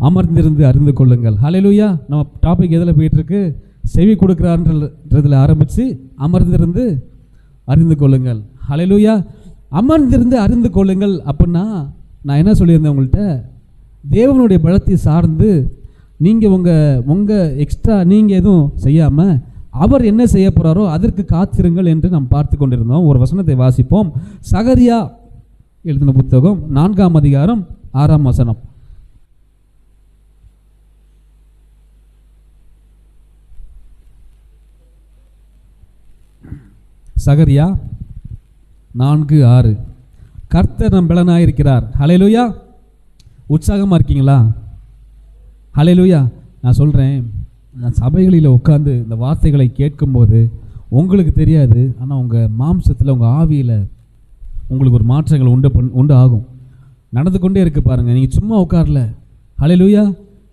அமர்ந்திருந்து அறிந்து கொள்ளுங்கள். ஹல்லேலூயா. நம்ம டாபிக் எதில் போயிட்டுருக்கு? செவி கொடுக்குறான்றதுல ஆரம்பித்து அமர்ந்திருந்து அறிந்து கொள்ளுங்கள். ஹல்லேலூயா. அமர்ந்திருந்து அறிந்து கொள்ளுங்கள் அப்படின்னா நான் என்ன சொல்லியிருந்தேன் உங்கள்கிட்ட, தேவனுடைய பலத்தை சார்ந்து நீங்கள் உங்கள் எக்ஸ்ட்ரா நீங்கள் எதுவும் செய்யாமல் அவர் என்ன செய்ய போகிறாரோ அதற்கு காத்திருங்கள் என்று நாம் பார்த்து கொண்டிருந்தோம். ஒரு வசனத்தை வாசிப்போம். சகரியா எழுதின புத்தகம் 4ஆம் அதிகாரம் 6ஆம் வசனம். சகரியா 4:6. கர்த்தர் நம் பலனாயிருக்கிறார். ஹல்லேலூயா. உற்சாகமாக இருக்கீங்களா? ஹல்லேலூயா. நான் சொல்கிறேன், நான் சபைகளில் உட்காந்து இந்த வார்த்தைகளை கேட்கும்போது உங்களுக்கு தெரியாது, ஆனால் உங்கள் மாம்சத்தில் உங்கள் ஆவியில் உங்களுக்கு ஒரு மாற்றங்கள் உண்டு ஆகும். நடந்து கொண்டே இருக்குது பாருங்கள். நீங்கள் சும்மா உட்காரல. ஹல்லேலூயா.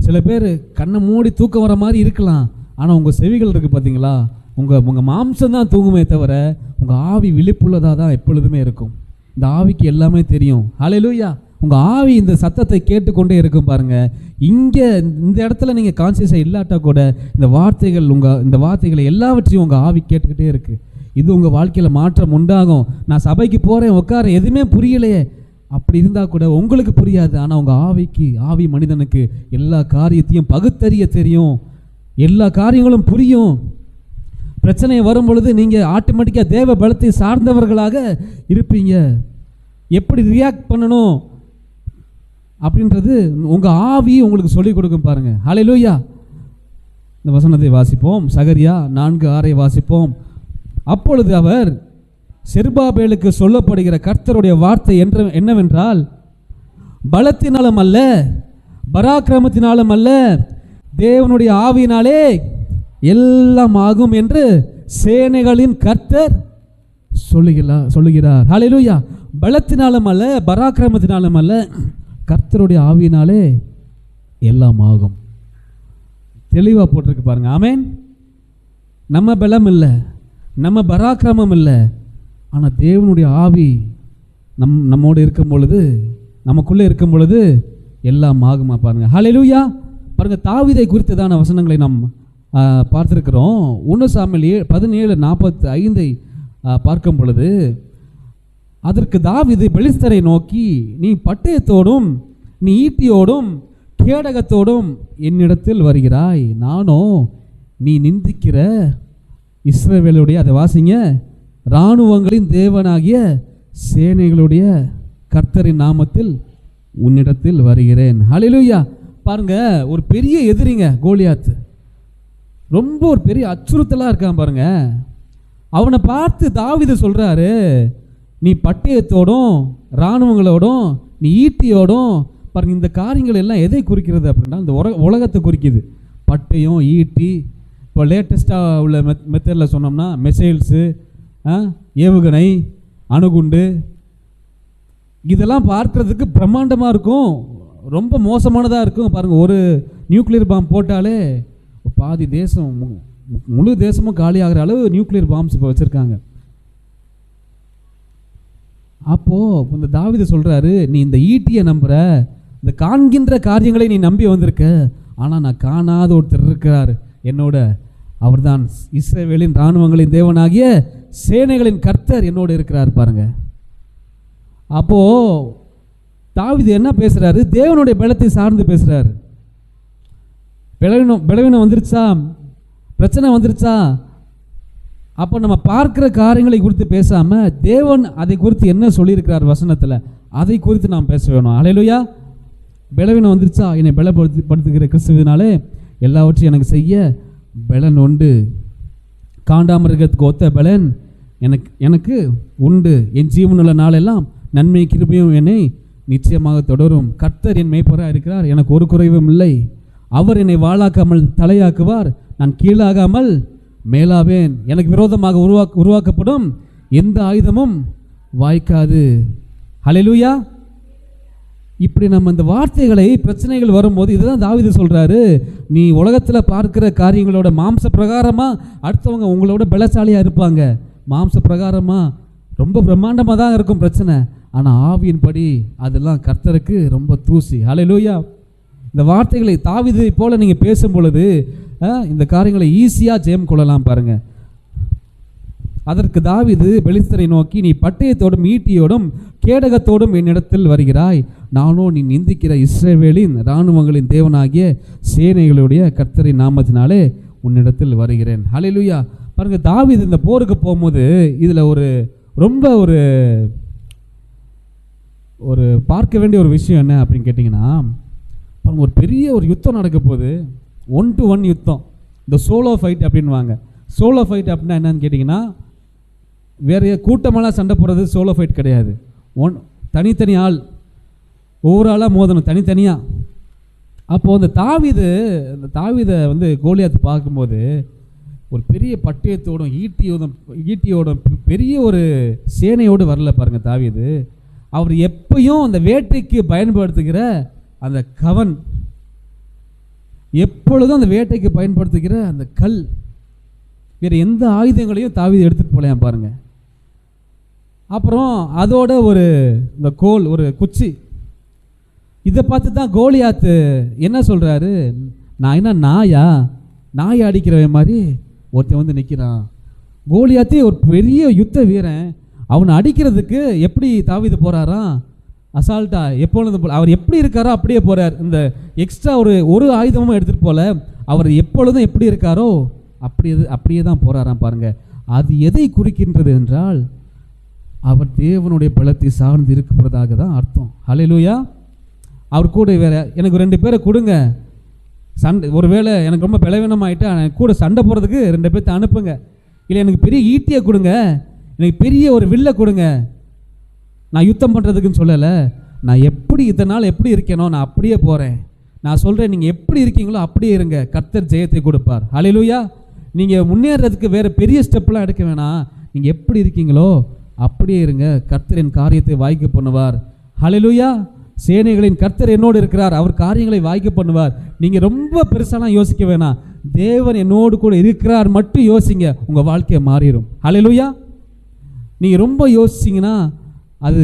சில பேர் கண்ணை மூடி தூக்கம் வர மாதிரி இருக்கலாம், ஆனால் உங்கள் செவிகள் இருக்குது பார்த்தீங்களா, உங்கள் மாம்சம் தான் தூங்குமே தவிர உங்கள் ஆவி விழிப்புள்ளதாக தான் எப்பொழுதுமே இருக்கும். இந்த ஆவிக்கு எல்லாமே தெரியும். ஹல்லேலூயா. உங்கள் ஆவி இந்த சத்தத்தை கேட்டுக்கொண்டே இருக்கும் பாருங்கள். இங்கே இந்த இடத்துல நீங்கள் கான்சியஸாக இல்லாட்டா கூட இந்த வார்த்தைகளை எல்லாவற்றையும் உங்கள் ஆவி கேட்டுக்கிட்டே இருக்குது. இது உங்கள் வாழ்க்கையில் மாற்றம் உண்டாகும். நான் சபைக்கு போகிறேன், உட்காரேன், எதுவுமே புரியலையே அப்படி இருந்தால் கூட உங்களுக்கு புரியாது. ஆனால் உங்கள் ஆவி மனிதனுக்கு எல்லா காரியத்தையும் பகுத்தறிய தெரியும், எல்லா காரியங்களும் புரியும். பிரச்சனை வரும் பொழுது நீங்கள் ஆட்டோமேட்டிக்காக தேவ பலத்தை சார்ந்தவர்களாக இருப்பீங்க. எப்படி ரியாக்ட் பண்ணணும் அப்படின்றது உங்கள் ஆவி உங்களுக்கு சொல்லிக் கொடுக்கும் பாருங்கள். ஹல்லேலூயா. இந்த வசனத்தை வாசிப்போம். சகரியா 4:6 வாசிப்போம். அப்பொழுது அவர் செருபாபேலுக்கு சொல்லப்படுகிற கர்த்தருடைய வார்த்தை என்னவென்றால், பலத்தினாலும் அல்ல பராக்கிரமத்தினாலும் அல்ல, தேவனுடைய ஆவியினாலே எல்லாம் ஆகும் என்று சேனைகளின் கர்த்தர் சொல்லுகிறார். ஹல்லேலூயா. பலத்தினாலும் அல்ல பராக்கிரமத்தினாலும் அல்ல, கர்த்தருடைய ஆவியினாலே எல்லாம் ஆகும். தெளிவாக போட்டிருக்கு பாருங்க. ஆமேன். நம்ம பலம் இல்லை, நம்ம பராக்கிரமம் இல்லை, ஆனால் தேவனுடைய ஆவி நம்மோடு இருக்கும் பொழுது, நமக்குள்ளே இருக்கும் பொழுது எல்லாம் ஆகுமா பாருங்க. ஹல்லேலூயா. பாருங்க, தாவீதை குறித்ததான வசனங்களை நாம் பார்த்துருக்கிறோம். 1 சாமுவேல் 17:45 பார்க்கும் பொழுது, அதற்கு தாவீது பெலிஸ்தரை நோக்கி, நீ பட்டயத்தோடும் நீ ஈட்டியோடும் கேடகத்தோடும் என்னிடத்தில் வருகிறாய், நானோ நீ நிந்திக்கிற இஸ்ரவேலுடைய, அதை வாசிங்க, இராணுவங்களின் தேவனாகிய சேனைகளுடைய கர்த்தரின் நாமத்தில் உன்னிடத்தில் வருகிறேன். ஹல்லேலூயா. பாருங்க, ஒரு பெரிய எதிரிங்க கோலியாத், ரொம்ப ஒரு பெரிய அச்சுறுத்தலாக இருக்கான் பாருங்க. அவனை பார்த்து தாவீது சொல்றாரு, நீ பட்டயத்தோடும் இராணுவங்களோடும் நீ ஈட்டியோடும். பாருங்க, இந்த காரியங்கள் எல்லாம் எதை குறிக்கிறது அப்படின்னா இந்த உலகத்தை குறிக்குது. பட்டயம், ஈட்டி. இப்போ லேட்டஸ்ட்டாக உள்ள மெத்தடில் சொன்னோம்னா மிசைல்ஸு, ஏவுகணை, அணுகுண்டு, இதெல்லாம் பார்க்கறதுக்கு பிரம்மாண்டமாக இருக்கும், ரொம்ப மோசமானதாக இருக்கும். பாருங்கள், ஒரு நியூக்ளியர் பாம்பு போட்டாலே பாதி தேசம், முழு தேசமும் காலியாகிற அளவு நியூக்ளியர் பாம்ஸ் இப்போ வச்சுருக்காங்க. அப்போது இந்த தாவீது சொல்கிறாரு, நீ இந்த ஈட்டியை நம்புற, இந்த காண்கின்ற காரியங்களை நீ நம்பி வந்திருக்க, ஆனால் நான் காணாத ஒருத்தர் இருக்கிறார் என்னோட, அவர்தான் இஸ்ரவேலின் இராணுவங்களின் தேவனாகிய சேனைகளின் கர்த்தர் என்னோடு இருக்கிறார் பாருங்க. அப்போது தாவீது என்ன பேசுகிறாரு? தேவனுடைய பலத்தை சார்ந்து பேசுகிறாரு. பலவீனம் வந்துருச்சா, பிரச்சனை வந்துருச்சா, அப்போ நம்ம பார்க்குற காரியங்களை குறித்து பேசாமல் தேவன் அதை குறித்து என்ன சொல்லியிருக்கிறார் வசனத்தில், அதை குறித்து நாம் பேச வேணும். ஹல்லேலூயா. பலவீனம் வந்துருச்சா, என்னை பலப்படுத்துகிற கிறிஸ்துவினாலே எல்லாவற்றையும் எனக்கு செய்ய பலன் உண்டு, காண்டாமிருகத்துக்கு ஒத்த பலன் எனக்கு உண்டு, என் ஜீவனுள்ள நாளெல்லாம் நன்மை கிருபையும் என்னை நிச்சயமாக தொடரும், கர்த்தர் என் மேய்ப்பராக இருக்கிறார், எனக்கு ஒரு குறைவும் இல்லை, அவர் என்னை வாளாக்காமல் தலையாக்குவார், நான் கீழாகாமல் மேலாவேன், எனக்கு விரோதமாக உருவாக்கப்படும் எந்த ஆயுதமும் வாய்க்காது. ஹல்லேலூயா. இப்படி நம்ம இந்த வார்த்தைகளை, பிரச்சனைகள் வரும்போது இதுதான் தாவீது சொல்கிறாரு, நீ உலகத்தில் பார்க்குற காரியங்களோட மாம்ச பிரகாரமாக அடுத்தவங்க உங்களோட பலசாலியாக இருப்பாங்க, மாம்ச பிரகாரமாக ரொம்ப பிரம்மாண்டமாக தான் இருக்கும் பிரச்சனை, ஆனால் ஆவியின்படி அதெல்லாம் கர்த்தருக்கு ரொம்ப தூசி. ஹல்லேலூயா. இந்த வார்த்தைகளை தாவீதை போல நீங்கள் பேசும் பொழுது இந்த காரியங்களை ஈஸியாக ஜெயம் கொள்ளலாம் பாருங்கள். அதற்கு தாவீது பெலிஸ்தரை நோக்கி, நீ பட்டயத்தோடும் ஈட்டியோடும் கேடகத்தோடும் என்னிடத்தில் வருகிறாய், நானோ நீ நிந்திக்கிற இஸ்ரவேலின் இராணுவங்களின் தேவனாகிய சேனைகளுடைய கர்த்தரின் நாமத்தினாலே உன்னிடத்தில் வருகிறேன். ஹல்லேலூயா. பாருங்க, தாவீது இந்த போருக்கு போகும்போது இதில் ரொம்ப ஒரு பார்க்க வேண்டிய ஒரு விஷயம் என்ன அப்படின்னு கேட்டிங்கன்னா, பாருங்க, ஒரு பெரிய ஒரு யுத்தம் நடக்க போகுது, 1-to-1 யுத்தம், இந்த சோலோ ஃபைட் அப்படின்வாங்க. சோலோ ஃபைட் அப்படின்னா என்னன்னு கேட்டிங்கன்னா, வேறு கூட்டமெல்லாம் சண்டை போடுறது சோலோ ஃபைட் கிடையாது, தனித்தனி ஆள், ஒவ்வொரு ஆளாக மோதணும் தனித்தனியாக. அப்போது அந்த தாவீதை வந்து கோலியாத் பார்க்கும்போது ஒரு பெரிய பட்டயத்தோடும் ஈட்டியோடும் பெரிய ஒரு சேனையோடு வரல பாருங்கள் தாவீது. அவர் எப்பயும் அந்த வேட்டைக்கு பயன்படுத்துகிற அந்த கவன், எப்பொழுதும் அந்த வேட்டைக்கு பயன்படுத்துகிற அந்த கல், வேறு எந்த ஆயுதங்களையும் தாவீது எடுத்துகிட்டு போகலையாம் பாருங்க. அப்புறம் அதோட இந்த கோல், ஒரு குச்சி, இதை பார்த்து தான் கோலியாத்து என்ன சொல்கிறாரு, நான் என்ன நாயை அடிக்கிறவன் மாதிரி ஒருத்தன் வந்து நிற்கிறான். கோலியாத்தே ஒரு பெரிய யுத்த வீரன், அவனை அடிக்கிறதுக்கு எப்படி தாவீது போகிறாராம், அசால்ட்டா எப்பொழுதும் போல. அவர் எப்படி இருக்காரோ அப்படியே போகிறார். இந்த எக்ஸ்ட்ரா ஒரு ஆயுதமும் எடுத்துகிட்டு போல, அவர் எப்பொழுதும் எப்படி இருக்காரோ அப்படியே தான் போகிறாராம் பாருங்க. அது எதை குறிக்கின்றது என்றால் அவர் தேவனுடைய பலத்தை சார்ந்து இருக்கிறதாக தான் அர்த்தம். ஹல்லேலூயா. அவர் கூட வேற எனக்கு 2 பேரை கொடுங்க, சண்டை ஒருவேளை எனக்கு ரொம்ப பலவீனம் ஆகிட்டா எனக்கு கூட சண்டை போகிறதுக்கு 2 பேர்த்த அனுப்புங்க. இல்லை எனக்கு பெரிய ஈட்டியை கொடுங்க, எனக்கு பெரிய ஒரு வில்லை கொடுங்க, நான் யுத்தம் பண்ணுறதுக்குன்னு சொல்லலை. நான் எப்படி இதனால் எப்படி இருக்கேனோ நான் அப்படியே போகிறேன். நான் சொல்கிறேன், நீங்கள் எப்படி இருக்கீங்களோ அப்படியே இருங்க, கர்த்தர் ஜெயத்தை கொடுப்பார். ஹல்லேலூயா. நீங்கள் முன்னேறதுக்கு வேறு பெரிய ஸ்டெப்லாம் எடுக்க வேணாம், நீங்கள் எப்படி இருக்கீங்களோ அப்படியே இருங்க, கர்த்தர் என் காரியத்தை வாய்க்க பண்ணுவார். ஹல்லேலூயா. சேனைகளின் கர்த்தர் என்னோடு இருக்கிறார், அவர் காரியங்களை வாய்க்க பண்ணுவார். நீங்கள் ரொம்ப பெருசாலாம் யோசிக்க வேணாம், தேவன் என்னோடு கூட இருக்கிறார் மட்டும் யோசிங்க, உங்கள் வாழ்க்கையை மாறிடும். ஹல்லேலூயா. நீங்கள் ரொம்ப யோசிச்சிங்கன்னா அது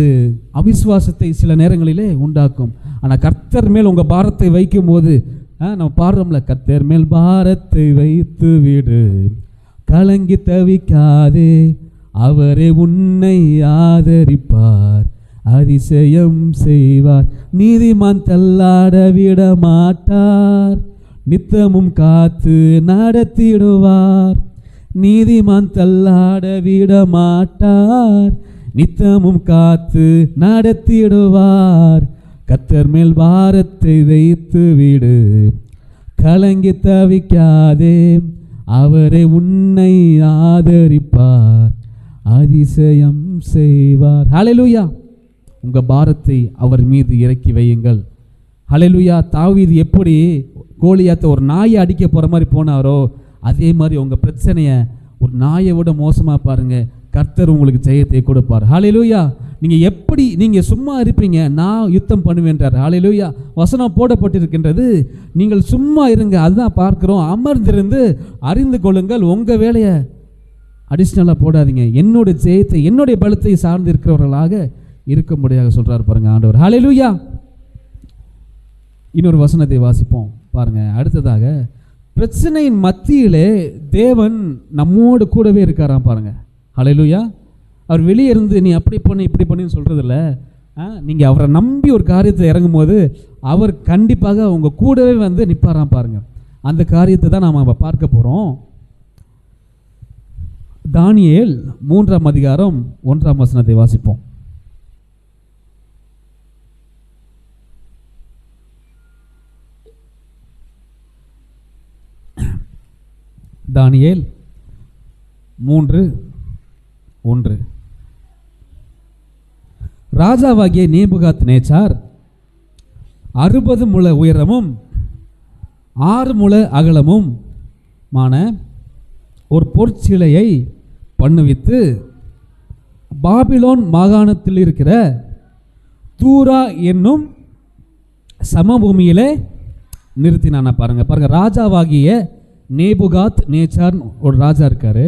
அவிசுவாசத்தை சில நேரங்களிலே உண்டாக்கும். ஆனால் கர்த்தர் மேல் உங்கள் பாரத்தை வைக்கும் போது நம்ம பாடுறோம்ல, கர்த்தர் மேல் பாரத்தை வைத்து விடு, கலங்கி தவிக்காதே, அவரே உன்னை ஆதரிப்பார், அதிசயம் செய்வார், நீதிமான் தள்ளாட விட மாட்டார், நித்தமும் காத்து நடத்திடுவார், நீதிமான் தள்ளாட விட மாட்டார், நித்தமும் காத்து நடத்திடுவார், கர்த்தர் மேல் பாரத்தை வைத்து விடு, கலங்கி தவிக்காதே, அவரை உன்னை ஆதரிப்பார், அதிசயம் செய்வார். ஹல்லேலூயா. உங்கள் பாரத்தை அவர் மீது இறக்கி வையுங்கள். ஹல்லேலூயா. தாவீது எப்படி கோலியாத்தை ஒரு நாயை அடிக்க போகிற மாதிரி போனாரோ, அதே மாதிரி உங்கள் பிரச்சனையை ஒரு நாயை விட மோசமாக பாருங்கள், கர்த்தர் உங்களுக்கு ஜெயத்தை கொடுப்பார். ஹல்லேலூயா. நீங்கள் சும்மா இருப்பீங்க, நான் யுத்தம் பண்ணுவேன்றார். ஹல்லேலூயா. வசனம் போடப்பட்டிருக்கின்றது, நீங்கள் சும்மா இருங்க, அதுதான் பார்க்குறோம். அமர்ந்திருந்து அறிந்து கொள்ளுங்கள், உங்கள் வேலையை அடிஷ்னலாக போடாதீங்க, என்னோட ஜெயத்தை என்னுடைய பலத்தை சார்ந்து இருக்கிறவர்களாக இருக்கும்படியாக சொல்கிறார் பாருங்க ஆண்டவர். ஹல்லேலூயா. இன்னொரு வசனத்தை வாசிப்போம் பாருங்க. அடுத்ததாக, பிரச்சனையின் மத்தியிலே தேவன் நம்மோடு கூடவே இருக்காராம் பாருங்க. ஹல்லேலூயா. அவர் வெளியே இருந்து நீ அப்படி பண்ணு இப்படி பண்ணுன்னு சொல்கிறதில்ல, நீங்கள் அவரை நம்பி ஒரு காரியத்தை இறங்கும் போது அவர் கண்டிப்பாக உங்கள் கூடவே வந்து நிற்பாராம் பாருங்க. அந்த காரியத்தை தான் நாம் பார்க்க போகிறோம். தானியேல் 3ஆம் அதிகாரம் 1ஆம் வசனத்தை வாசிப்போம். தானியேல் 3:1. ராஜாவாகிய நேபுகாத் நேச்சார் 60 முழ உயரமும் 6 முழ அகலமும் மான ஒரு பொற்சிலையை பண்ணுவித்து பாபிலோன் மாகாணத்தில் இருக்கிற தூரா என்னும் சமபூமியிலே நிறுத்தினான பாருங்க. ராஜாவாகிய நேபுகாத் நேச்சார் ஒரு ராஜா இருக்காரு.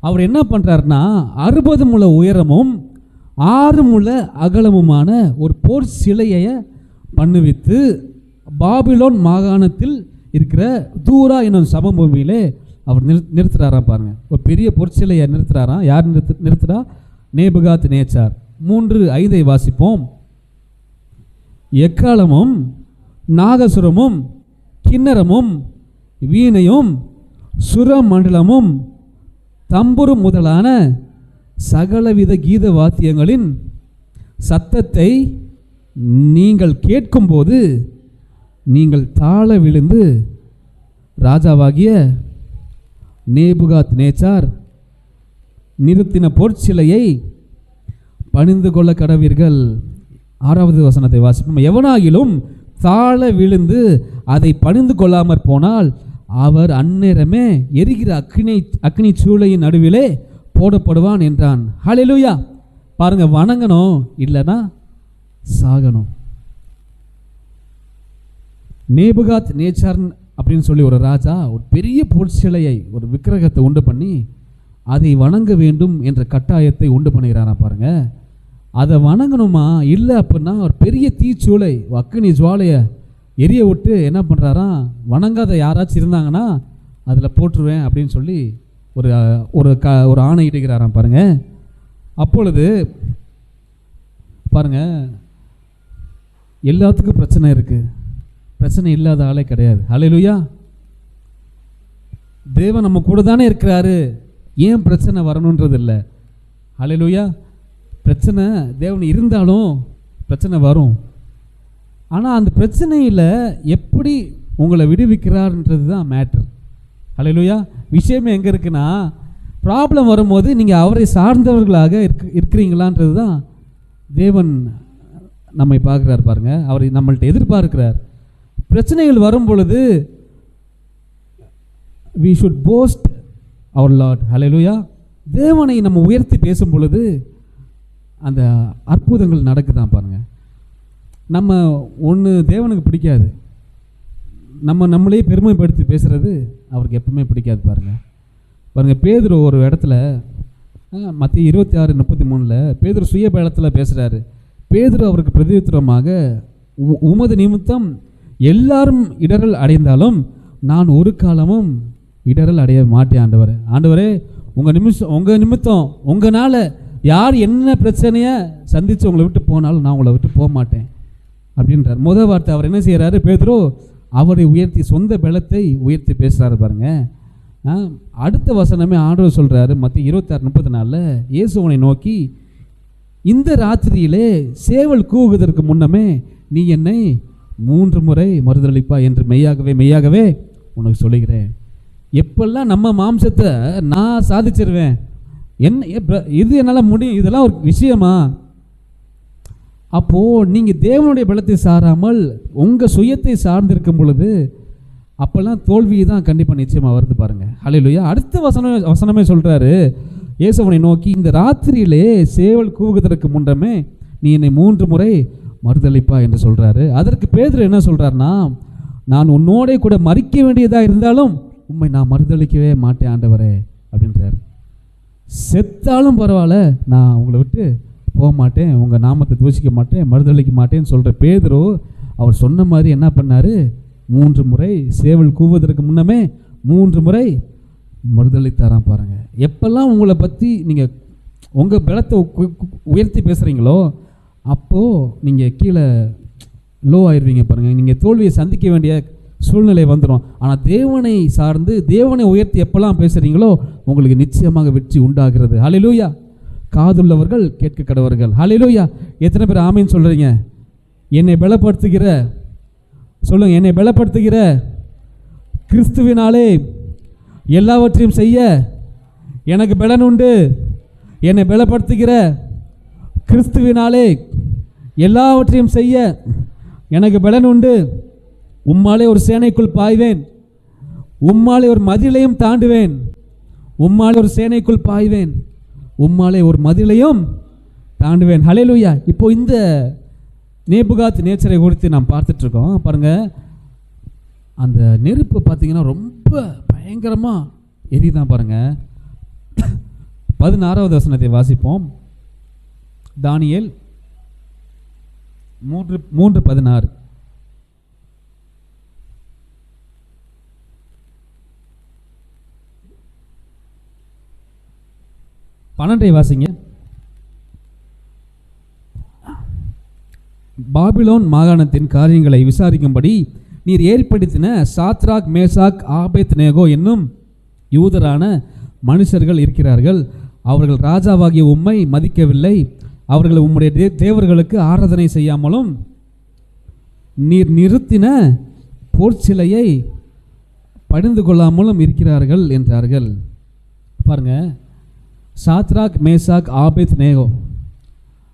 அவர் என்ன பண்ணுறாருன்னா 60 முழ உயரமும் 6 முழ அகலமுமான ஒரு போர் சிலையை பண்ணுவித்து பாபிலோன் மாகாணத்தில் இருக்கிற தூரா என்னும் சமபூமியிலே அவர் நிறுத்துறாராம் பாருங்க. ஒரு பெரிய பொற்சிலையை நிறுத்துறாராம். யார் நிறுத்துறா? நேபுகாத் நேச்சார். 3:5 வாசிப்போம். எக்காலமும் நாகசுரமும் கிண்ணறமும் வீணையும் சுரமண்டலமும் தம்புரும் முதலான சகலவித கீத வாத்தியங்களின் சத்தத்தை நீங்கள் கேட்கும்போது நீங்கள் தாழ விழுந்து ராஜாவாகிய நேபுகாத் நேச்சார் நிறுத்தின பொற்சிலையை பணிந்து கொள்ள கடவீர்கள். 6வது வசனத்தை வாசிப்போம். எவனாகிலும் தாழ விழுந்து அதை பணிந்து கொள்ளாமற் போனால் அவர் அந்நேரமே எரிகிற அக்னி சூளையின் நடுவிலே போடப்படுவான் என்றான். ஹல்லேலூயா. பாருங்க, வணங்கணும், இல்லைன்னா சாகணும். நேபுகாத் நேச்சார் அப்படின்னு சொல்லி ஒரு ராஜா ஒரு பெரிய பொற்சிலையை, ஒரு விக்கிரகத்தை உண்டு பண்ணி அதை வணங்க வேண்டும் என்ற கட்டாயத்தை உண்டு பண்ணுகிறாரா பாருங்க. அதை வணங்கணுமா? இல்லை அப்படின்னா ஒரு பெரிய தீச்சூளை அக்னி ஜுவாலையை எரிய விட்டு என்ன பண்ணுறாராம், வணங்காத யாராச்சும் இருந்தாங்கன்னா அதில் போட்டுருவேன் அப்படின்னு சொல்லி ஒரு ஆணை இடுகிறாராம் பாருங்க. அப்பொழுது பாருங்க, எல்லாத்துக்கும் பிரச்சனை இருக்குது, பிரச்சனை இல்லாத ஆளே கிடையாது. ஹல்லேலூயா. தேவன் நம்ம கூட தானே இருக்கிறாரு, ஏன் பிரச்சனை வரணுன்றது இல்லை. ஹல்லேலூயா. பிரச்சனை தேவன் இருந்தாலும் பிரச்சனை வரும். ஆனால் அந்த பிரச்சனையில் எப்படி உங்களை விடுவிக்கிறார்ன்றது தான் மேட்ரு. ஹல்லேலூயா. விஷயமே எங்கே இருக்குன்னா, ப்ராப்ளம் வரும்போது நீங்கள் அவரை சார்ந்தவர்களாக இருக்கிறீங்களான்றது தான் தேவன் நம்மை பார்க்குறார் பாருங்க. அவர் நம்மள்ட்ட எதிர்பார்க்கிறார். பிரச்சனைகள் வரும் பொழுது we should boast our Lord. ஹல்லேலூயா. தேவனை நம்ம உயர்த்தி பேசும் பொழுது அந்த அற்புதங்கள் நடக்குதான் பாருங்க. நம்ம ஒன்று தேவனுக்கு பிடிக்காது, நம்மளே பெருமைப்படுத்தி பேசுகிறது அவருக்கு எப்பவுமே பிடிக்காது பாருங்க. பேதுரு ஒரு இடத்துல மத்திய 26:33 பேதுரு சுய பலத்தில் பேசுகிறாரு. பேதுரு அவருக்கு பிரதியுத்தரமாக, உமது நிமித்தம் எல்லாரும் இடரல் அடைந்தாலும் நான் ஒரு காலமும் இடரல் அடைய மாட்டேன் ஆண்டவரே. ஆண்டவரே, உங்கள் நிமித்தம் உங்களால் யார் என்ன பிரச்சனையை சந்தித்து உங்களை விட்டு போனாலும் நான் உங்களை விட்டு போக மாட்டேன் அப்படின்றார். முதல் வார்த்தை அவர் என்ன செய்கிறாரு? பேதுரு அவரை உயர்த்தி, சொந்த பலத்தை உயர்த்தி பேசுகிறாரு பாருங்க. அடுத்த வசனமே ஆண்டவர் சொல்கிறாரு மத்திய 26:34 இயேசுவனை நோக்கி, இந்த ராத்திரியிலே சேவல் கூவுவதற்கு முன்னமே நீ என்னை 3 முறை மறுதளிப்பா என்று மெய்யாகவே மெய்யாகவே உனக்கு சொல்லுகிறேன். எப்பெல்லாம் நம்ம மாம்சத்தை நான் சாதிச்சிருவேன், என்ன இது என்னால் முடியும், இதெல்லாம் ஒரு விஷயமா? அப்போது நீங்கள் தேவனுடைய பலத்தை சாராமல் உங்கள் சுயத்தை சார்ந்திருக்கும் பொழுது அப்போல்லாம் தோல்வி தான் கண்டிப்பாக நிச்சயமாக வருது பாருங்கள். ஹல்லேலூயா. அடுத்த வசனமே சொல்கிறாரு, இயேசுவனை நோக்கி, இந்த ராத்திரியிலே சேவல் கூவுவதற்கு முன்னமே நீ என்னை 3 முறை மறுதளிப்பா என்று சொல்கிறாரு. அதற்கு பேதுரு என்ன சொல்கிறாருன்னா, நான் உன்னோட கூட மறிக்க வேண்டியதாக இருந்தாலும் உண்மை நான் மறுதளிக்கவே மாட்டேன் ஆண்டவரே அப்படின்றார். செத்தாலும் பரவாயில்ல, நான் உங்களை விட்டு போக மாட்டேன், உங்கள் நாமத்தை தூசிக்க மாட்டேன், மறுதளிக்க மாட்டேன்னு சொல்கிற பேதுரு அவர் சொன்ன மாதிரி என்ன பண்ணார்? 3 முறை சேவல் கூவுவதற்கு முன்னமே 3 முறை மறுதளித்தாராம் பாருங்க. எப்பெல்லாம் உங்களை பற்றி நீங்கள் உங்கள் பலத்தை உயர்த்தி பேசுகிறீங்களோ அப்போது நீங்கள் கீழே லோ ஆயிடுவீங்க பாருங்கள். நீங்கள் தோல்வியை சந்திக்க வேண்டிய சூழ்நிலை வந்துடும். ஆனால் தேவனை சார்ந்து தேவனை உயர்த்தி எப்பெல்லாம் பேசுகிறீங்களோ உங்களுக்கு நிச்சயமாக வெற்றி உண்டாகிறது. ஹல்லேலூயா. காதுள்ளவர்கள் கேட்க கடவர்கள். ஹல்லேலூயா. எத்தனை பேர் ஆமீன் சொல்கிறீங்க? என்னை பலப்படுத்துகிற சொல்லுங்க, என்னை பலப்படுத்துகிற கிறிஸ்துவினாலே எல்லாவற்றையும் செய்ய எனக்கு பலன் உண்டு. என்னை பலப்படுத்துகிற கிறிஸ்துவினாலே எல்லாவற்றையும் செய்ய எனக்கு பலன் உண்டு. உம்மாலே ஒரு சேனைக்குள் பாய்வேன், உம்மாலே ஒரு மதிலையும் தாண்டுவேன். உம்மாலே ஒரு சேனைக்குள் பாய்வேன், உம்மாலே ஒரு மதிலையும் தாண்டுவேன். ஹல்லேலூயா. இப்போ இந்த நேபுகாத் நேச்சரை குறித்து நாம் பார்த்துட்ருக்கோம் பாருங்கள். அந்த நெருப்பு பார்த்தீங்கன்னா ரொம்ப பயங்கரமாக எரிதான் பாருங்கள். 16வது வசனத்தை வாசிப்போம். தானியேல் 3:16. பன்னெண்டை வாசிங்க. பாபிலோன் மாகாணத்தின் காரியங்களை விசாரிக்கும்படி நீர் ஏற்படுத்தின சாத்ராக் மேசாக் ஆபேத்நேகோ என்னும் யூதரான மனுஷர்கள் இருக்கிறார்கள். அவர்கள் ராஜாவாகிய உம்மை மதிக்கவில்லை. அவர்கள் உம்முடைய தேவர்களுக்கு ஆராதனை செய்யாமலும் நீர் நிறுத்தின போர்ச்சிலையை பணிந்து கொள்ளாமலும் இருக்கிறார்கள் என்றார்கள். பாருங்க, சாத்ராக் மேசாக் ஆபேத்நேகோ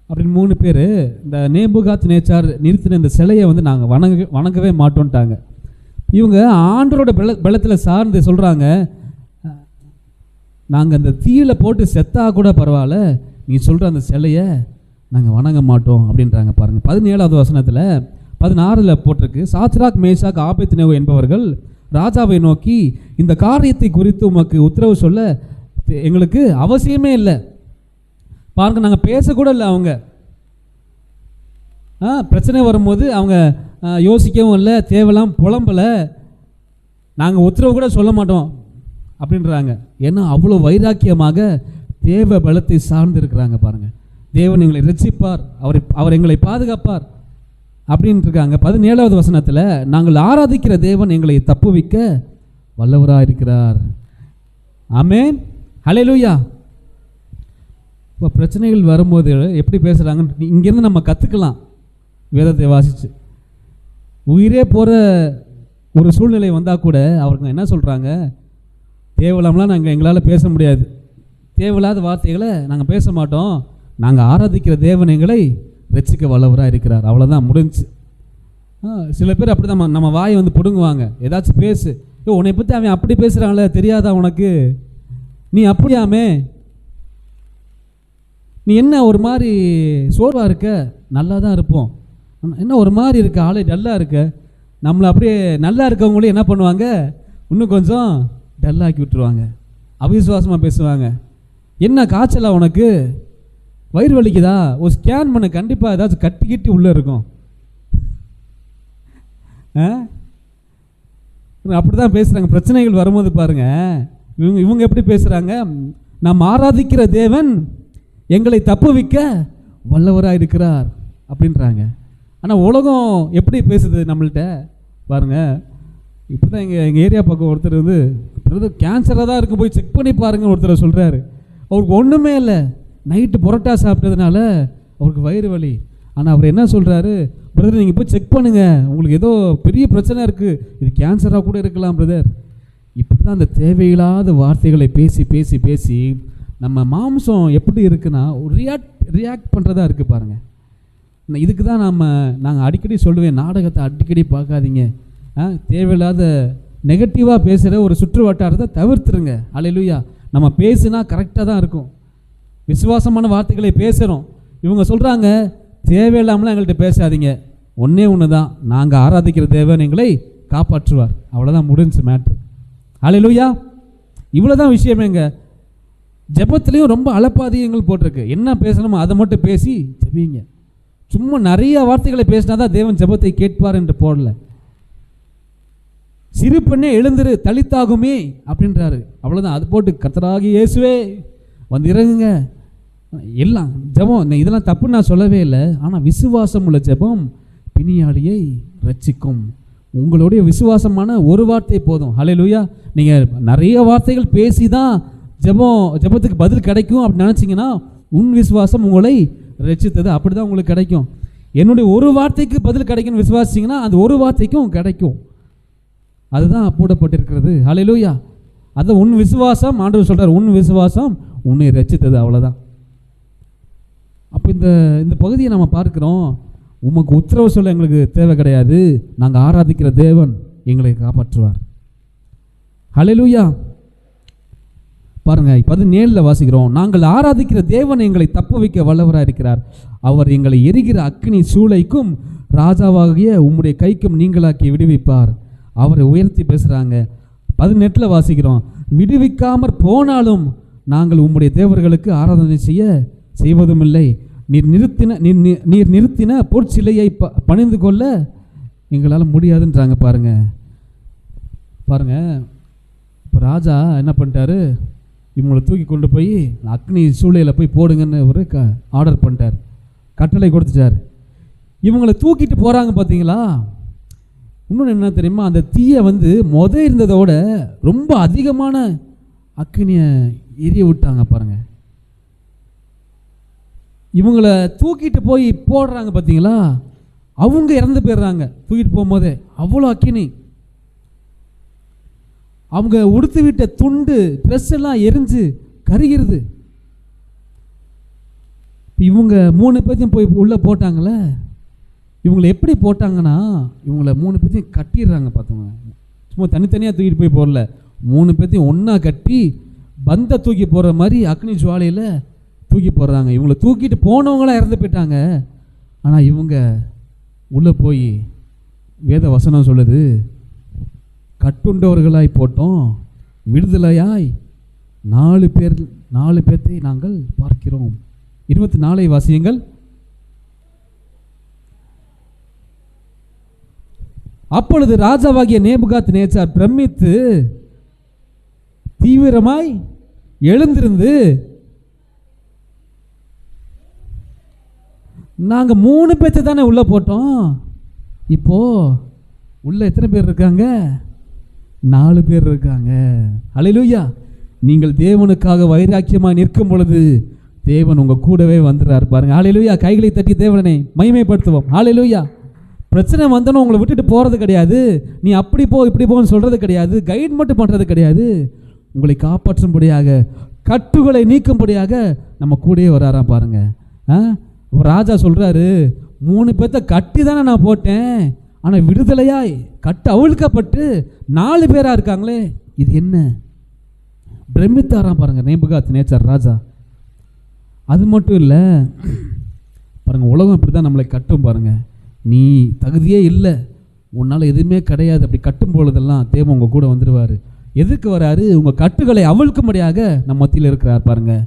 அப்படின்னு 3 பேர் இந்த நேபுகாத் நேச்சார் நிறுத்தின இந்த சிலையை வந்து நாங்கள் வணங்கவே மாட்டோன்ட்டாங்க. இவங்க ஆண்டரோட பலத்தில் சார்ந்து சொல்கிறாங்க, நாங்கள் அந்த தீயில் போட்டு செத்தா கூட பரவாயில்ல, நீ சொல்கிற அந்த சிலையை நாங்கள் வணங்க மாட்டோம் அப்படின்றாங்க. பாருங்கள் 17வது வசனத்தில் 16 போட்டிருக்கு, சாத்ராக் மேசாக் ஆபேத்நேகோ என்பவர்கள் ராஜாவை நோக்கி, இந்த காரியத்தை குறித்து உமக்கு உத்தரவு சொல்ல எங்களுக்கு அவசியமே இல்லை. பாருங்க, நாங்கள் பேசக்கூட இல்லை. அவங்க பிரச்சனை வரும்போது அவங்க யோசிக்கவும் இல்லை, தேவையில்லாம் புலம்பலை, நாங்கள் உத்தரவு கூட சொல்ல மாட்டோம் அப்படின்றாங்க. ஏன்னா அவ்வளோ வைராக்கியமாக தேவ பலத்தை சார்ந்து இருக்கிறாங்க. பாருங்கள், தேவன் எங்களை ரட்சிப்பார், அவர் எங்களை பாதுகாப்பார் அப்படின்ட்டு இருக்காங்க. 17வது வசனத்தில் நாங்கள் ஆராதிக்கிற தேவன் எங்களை தப்புவிக்க வல்லவராக இருக்கிறார். ஆமென், ஹல்லேலூயா. இப்போ பிரச்சனைகள் வரும்போது எப்படி பேசுகிறாங்கன்னு இங்கேருந்து நம்ம கற்றுக்கலாம். வேதத்தை வாசித்து உயிரே போகிற ஒரு சூழ்நிலை வந்தால் கூட அவருக்கு என்ன சொல்கிறாங்க, தேவையில்லாமலாம் எங்களால் பேச முடியாது, தேவையில்லாத வார்த்தைகளை நாங்கள் பேச மாட்டோம், நாங்கள் ஆராதிக்கிற தேவன் எங்களை ரட்சிக்க வல்லவராக இருக்கிறார், அவ்வளோதான், முடிஞ்சு. சில பேர் அப்படி தான் நம்ம வாயை வந்து பிடுங்குவாங்க, ஏதாச்சும் பேசு, உன்னை பற்றி அவன் அப்படி பேசுகிறாங்களே தெரியாதா உனக்கு, நீ அப்படியாமே, நீ என்ன ஒரு மாதிரி சோர்வாக இருக்க, நல்லா தான் இருப்போம், என்ன ஒரு மாதிரி இருக்க, ஆளே டல்லாக இருக்க, நம்மளை அப்படியே நல்லா இருக்கவங்களே என்ன பண்ணுவாங்க, இன்னும் கொஞ்சம் டல்லாக்கி விட்டுருவாங்க, அவிசுவாசமாக பேசுவாங்க. என்ன காய்ச்சலா உனக்கு, வயிறு வலிக்குதா, ஒரு ஸ்கேன் பண்ண, கண்டிப்பாக ஏதாச்சும் கட்டி உள்ளே இருக்கும். அப்படி தான் பேசுகிறாங்க. பிரச்சனைகள் வரும்போது பாருங்கள் இவங்க எப்படி பேசுகிறாங்க, நாம் ஆராதிக்கிற தேவன் எங்களை தப்புவிக்க வல்லவராக இருக்கிறார் அப்படின்றாங்க. ஆனால் உலகம் எப்படி பேசுது நம்மள்கிட்ட பாருங்கள். இப்போ தான் எங்கள் ஏரியா பக்கம் ஒருத்தர் வந்து கேன்சராக தான் இருக்கும், போய் செக் பண்ணி பாருங்கள் ஒருத்தர் சொல்கிறாரு. அவருக்கு ஒன்றுமே இல்லை, நைட்டு புரோட்டா சாப்பிட்டதுனால அவருக்கு வயிறு வலி. ஆனால் அவர் என்ன சொல்கிறாரு, பிரதர் நீங்கள் போய் செக் பண்ணுங்கள், உங்களுக்கு ஏதோ பெரிய பிரச்சனை இருக்குது, இது கேன்சராக கூட இருக்கலாம் பிரதர். இப்படி தான் அந்த தேவையில்லாத வார்த்தைகளை பேசி பேசி பேசி நம்ம மாம்சம் எப்படி இருக்குன்னா ஒரு ரியாக்ட் பண்ணுறதா இருக்குது பாருங்கள். இதுக்கு தான் நாங்கள் அடிக்கடி சொல்லுவேன், நாடகத்தை அடிக்கடி பார்க்காதீங்க, தேவையில்லாத நெகட்டிவாக பேசுகிற ஒரு சுற்று வட்டாரத்தை தவிர்த்துருங்க. அல்லேலூயா. நம்ம பேசுனா கரெக்டாக தான் இருக்கும், விசுவாசமான வார்த்தைகளை பேசுகிறோம். இவங்க சொல்கிறாங்க தேவையில்லாமலாம் எங்கள்கிட்ட பேசாதீங்க, ஒன்றே ஒன்று தான், நாங்கள் ஆராதிக்கிற தேவன் எங்களை காப்பாற்றுவார், அவ்வளோதான், முடிஞ்சு மேட்ரு. அல்லேலூயா. இவ்வளோ தான் விஷயமேங்க. ஜெபத்துலேயும் ரொம்ப அலப்பாதியங்கள் போட்டிருக்கு, என்ன பேசணுமோ அதை மட்டும் பேசி ஜெபிங்க. சும்மா நிறைய வார்த்தைகளை பேசினா தான் தேவன் ஜெபத்தை கேட்பார் என்று போடல. சிறு பெண்ணே எழுந்திரு தளித்தாகுமே அப்படின்றாரு, அவ்வளோதான். அது போட்டு கர்த்தராகிய இயேசுவே வந்து இறங்குங்க, எல்லாம் ஜெபம். இதெல்லாம் தப்புன்னு நான் சொல்லவே இல்லை. ஆனால் விசுவாசம் உள்ள ஜெபம் பிணியாளியை ரட்சிக்கும். உங்களுடைய விசுவாசமான ஒரு வார்த்தை போதும். ஹல்லேலூயா. நீங்கள் நிறைய வார்த்தைகள் பேசி தான் ஜெபத்துக்கு பதில் கிடைக்கும் அப்படின்னு நினச்சிங்கன்னா உன் விசுவாசம் உங்களை ரட்சித்தது, அப்படி தான் உங்களுக்கு கிடைக்கும். என்னுடைய ஒரு வார்த்தைக்கு பதில் கிடைக்கும்னு விசுவாசிங்கன்னா அந்த ஒரு வார்த்தைக்கும் கிடைக்கும், அதுதான் போடப்பட்டிருக்கிறது. ஹல்லேலூயா. அது உன் விசுவாசம், ஆண்டவர் சொல்கிறார், உன் விசுவாசம் உன்னை ரட்சித்தது, அவ்வளோதான். அப்போ இந்த பகுதியை நம்ம பார்க்குறோம். உமக்கு உத்தரவு சொல்ல எங்களுக்கு தேவை கிடையாது, நாங்கள் ஆராதிக்கிற தேவன் எங்களை காப்பாற்றுவார். ஹல்லேலூயா. பாருங்க 17 வாசிக்கிறோம், நாங்கள் ஆராதிக்கிற தேவன் எங்களை தப்பு வைக்க வல்லவராக இருக்கிறார், அவர் எங்களை எரிகிற அக்கினி சூளைக்கும் ராஜாவாகிய உம்முடைய கைக்கும் நீங்களாக்கி விடுவிப்பார். அவரை உயர்த்தி பேசுகிறாங்க. 18 வாசிக்கிறோம், விடுவிக்காமற் போனாலும் நாங்கள் உம்முடைய தேவர்களுக்கு ஆராதனை செய்வதும் இல்லை, நீர் நிறுத்தின பொற்சிலையை பணிந்து கொள்ள எங்களால் முடியாதுன்றாங்க. பாருங்க இப்போ ராஜா என்ன பண்ணிட்டாரு, இவங்களை தூக்கி கொண்டு போய் அக்னி சூளையில் போய் போடுங்கன்னு ஒரு ஆர்டர் பண்ணிட்டார், கட்டளை கொடுத்துட்டார். இவங்களை தூக்கிட்டு போகிறாங்க பார்த்தீங்களா. இன்னொன்று என்ன தெரியுமா, அந்த தீயை வந்து இருந்ததோட ரொம்ப அதிகமான அக்னியை எரிய விட்டாங்க பாருங்க. இவங்களை தூக்கிட்டு போய் போடுறாங்க பார்த்தீங்களா, அவங்க இறந்து போயிடுறாங்க தூக்கிட்டு போகும்போதே, அவ்வளோ அக்கினி. அவங்க உடுத்து விட்ட துண்டு ட்ரெஸ் எல்லாம் எரிஞ்சு கருகிறது. இவங்க 3 பேர்த்தையும் போய் உள்ளே போட்டாங்களே, இவங்களை எப்படி போட்டாங்கன்னா இவங்களை 3 பேர்த்தையும் கட்டிடுறாங்க பார்த்தோங்க. சும்மா தனித்தனியாக தூக்கிட்டு போய் போடல, 3 பேர்த்தையும் ஒன்றா கட்டி பந்த தூக்கி போடுற மாதிரி அக்னி ஜுவாலையில் தூக்கி போடுறாங்க. இவங்களை தூக்கிட்டு போனவங்களாம் இறந்து போயிட்டாங்க. ஆனால் இவங்க உள்ளே போய் வேத வசனம் சொல்லுது, கட்டுண்டவர்களாய் போட்டோம், விடுதலையாய் 4 பேர்த்தை நாங்கள் பார்க்கிறோம். 24 வாசியுங்கள். அப்பொழுது ராஜாவாகிய நேபுகாத் நேச்சார் பிரமித்து தீவிரமாய் எழுந்திருந்து, நாங்க 3 பேர்த்தை தானே உள்ள போட்டோம், இப்போ உள்ள எத்தனை பேர் இருக்காங்க, 4 பேர் இருக்காங்க. ஹல்லேலூயா. நீங்கள் தேவனுக்காக வைராக்கியமாக நிற்கும் பொழுது தேவன் உங்கள் கூடவே வந்துடுறாரு பாருங்க. ஹல்லேலூயா. கைகளை தட்டி தேவனை மகிமைப்படுத்துவோம். ஹல்லேலூயா. பிரச்சனை வந்தோன்னு உங்களை விட்டுட்டு போகிறது கிடையாது. நீ அப்படி போ இப்படி போன்னு சொல்கிறது கிடையாது. கைட் மட்டும் பண்ணுறது கிடையாது. உங்களை காப்பாற்றும்படியாக, கட்டுகளை நீக்கும்படியாக நம்ம கூடயே வராராம் பாருங்க. ராஜா சொல்கிறாரு, 3 பேர்த்த கட்டி தானே நான் போட்டேன், ஆனால் விடுதலையாய் கட்டு அவிழ்க்கப்பட்டு 4 பேராக இருக்காங்களே, இது என்ன? பிரமித்தாராம் பாருங்க நேபுகாத் நேச்சார் ராஜா. அது மட்டும் இல்லை பாருங்கள், உலகம் இப்படி தான் நம்மளை கட்டும் பாருங்கள். நீ தகுதியே இல்லை, உன்னால் எதுவுமே கிடையாது, அப்படி கட்டும் பொழுதெல்லாம் தேவன் உங்கள் கூட வந்துடுவார். எதுக்கு வராரு? உங்கள் கட்டுகளை அவிழ்க்கும்படியாக நம்ம மத்தியில் இருக்கிறார் பாருங்கள்.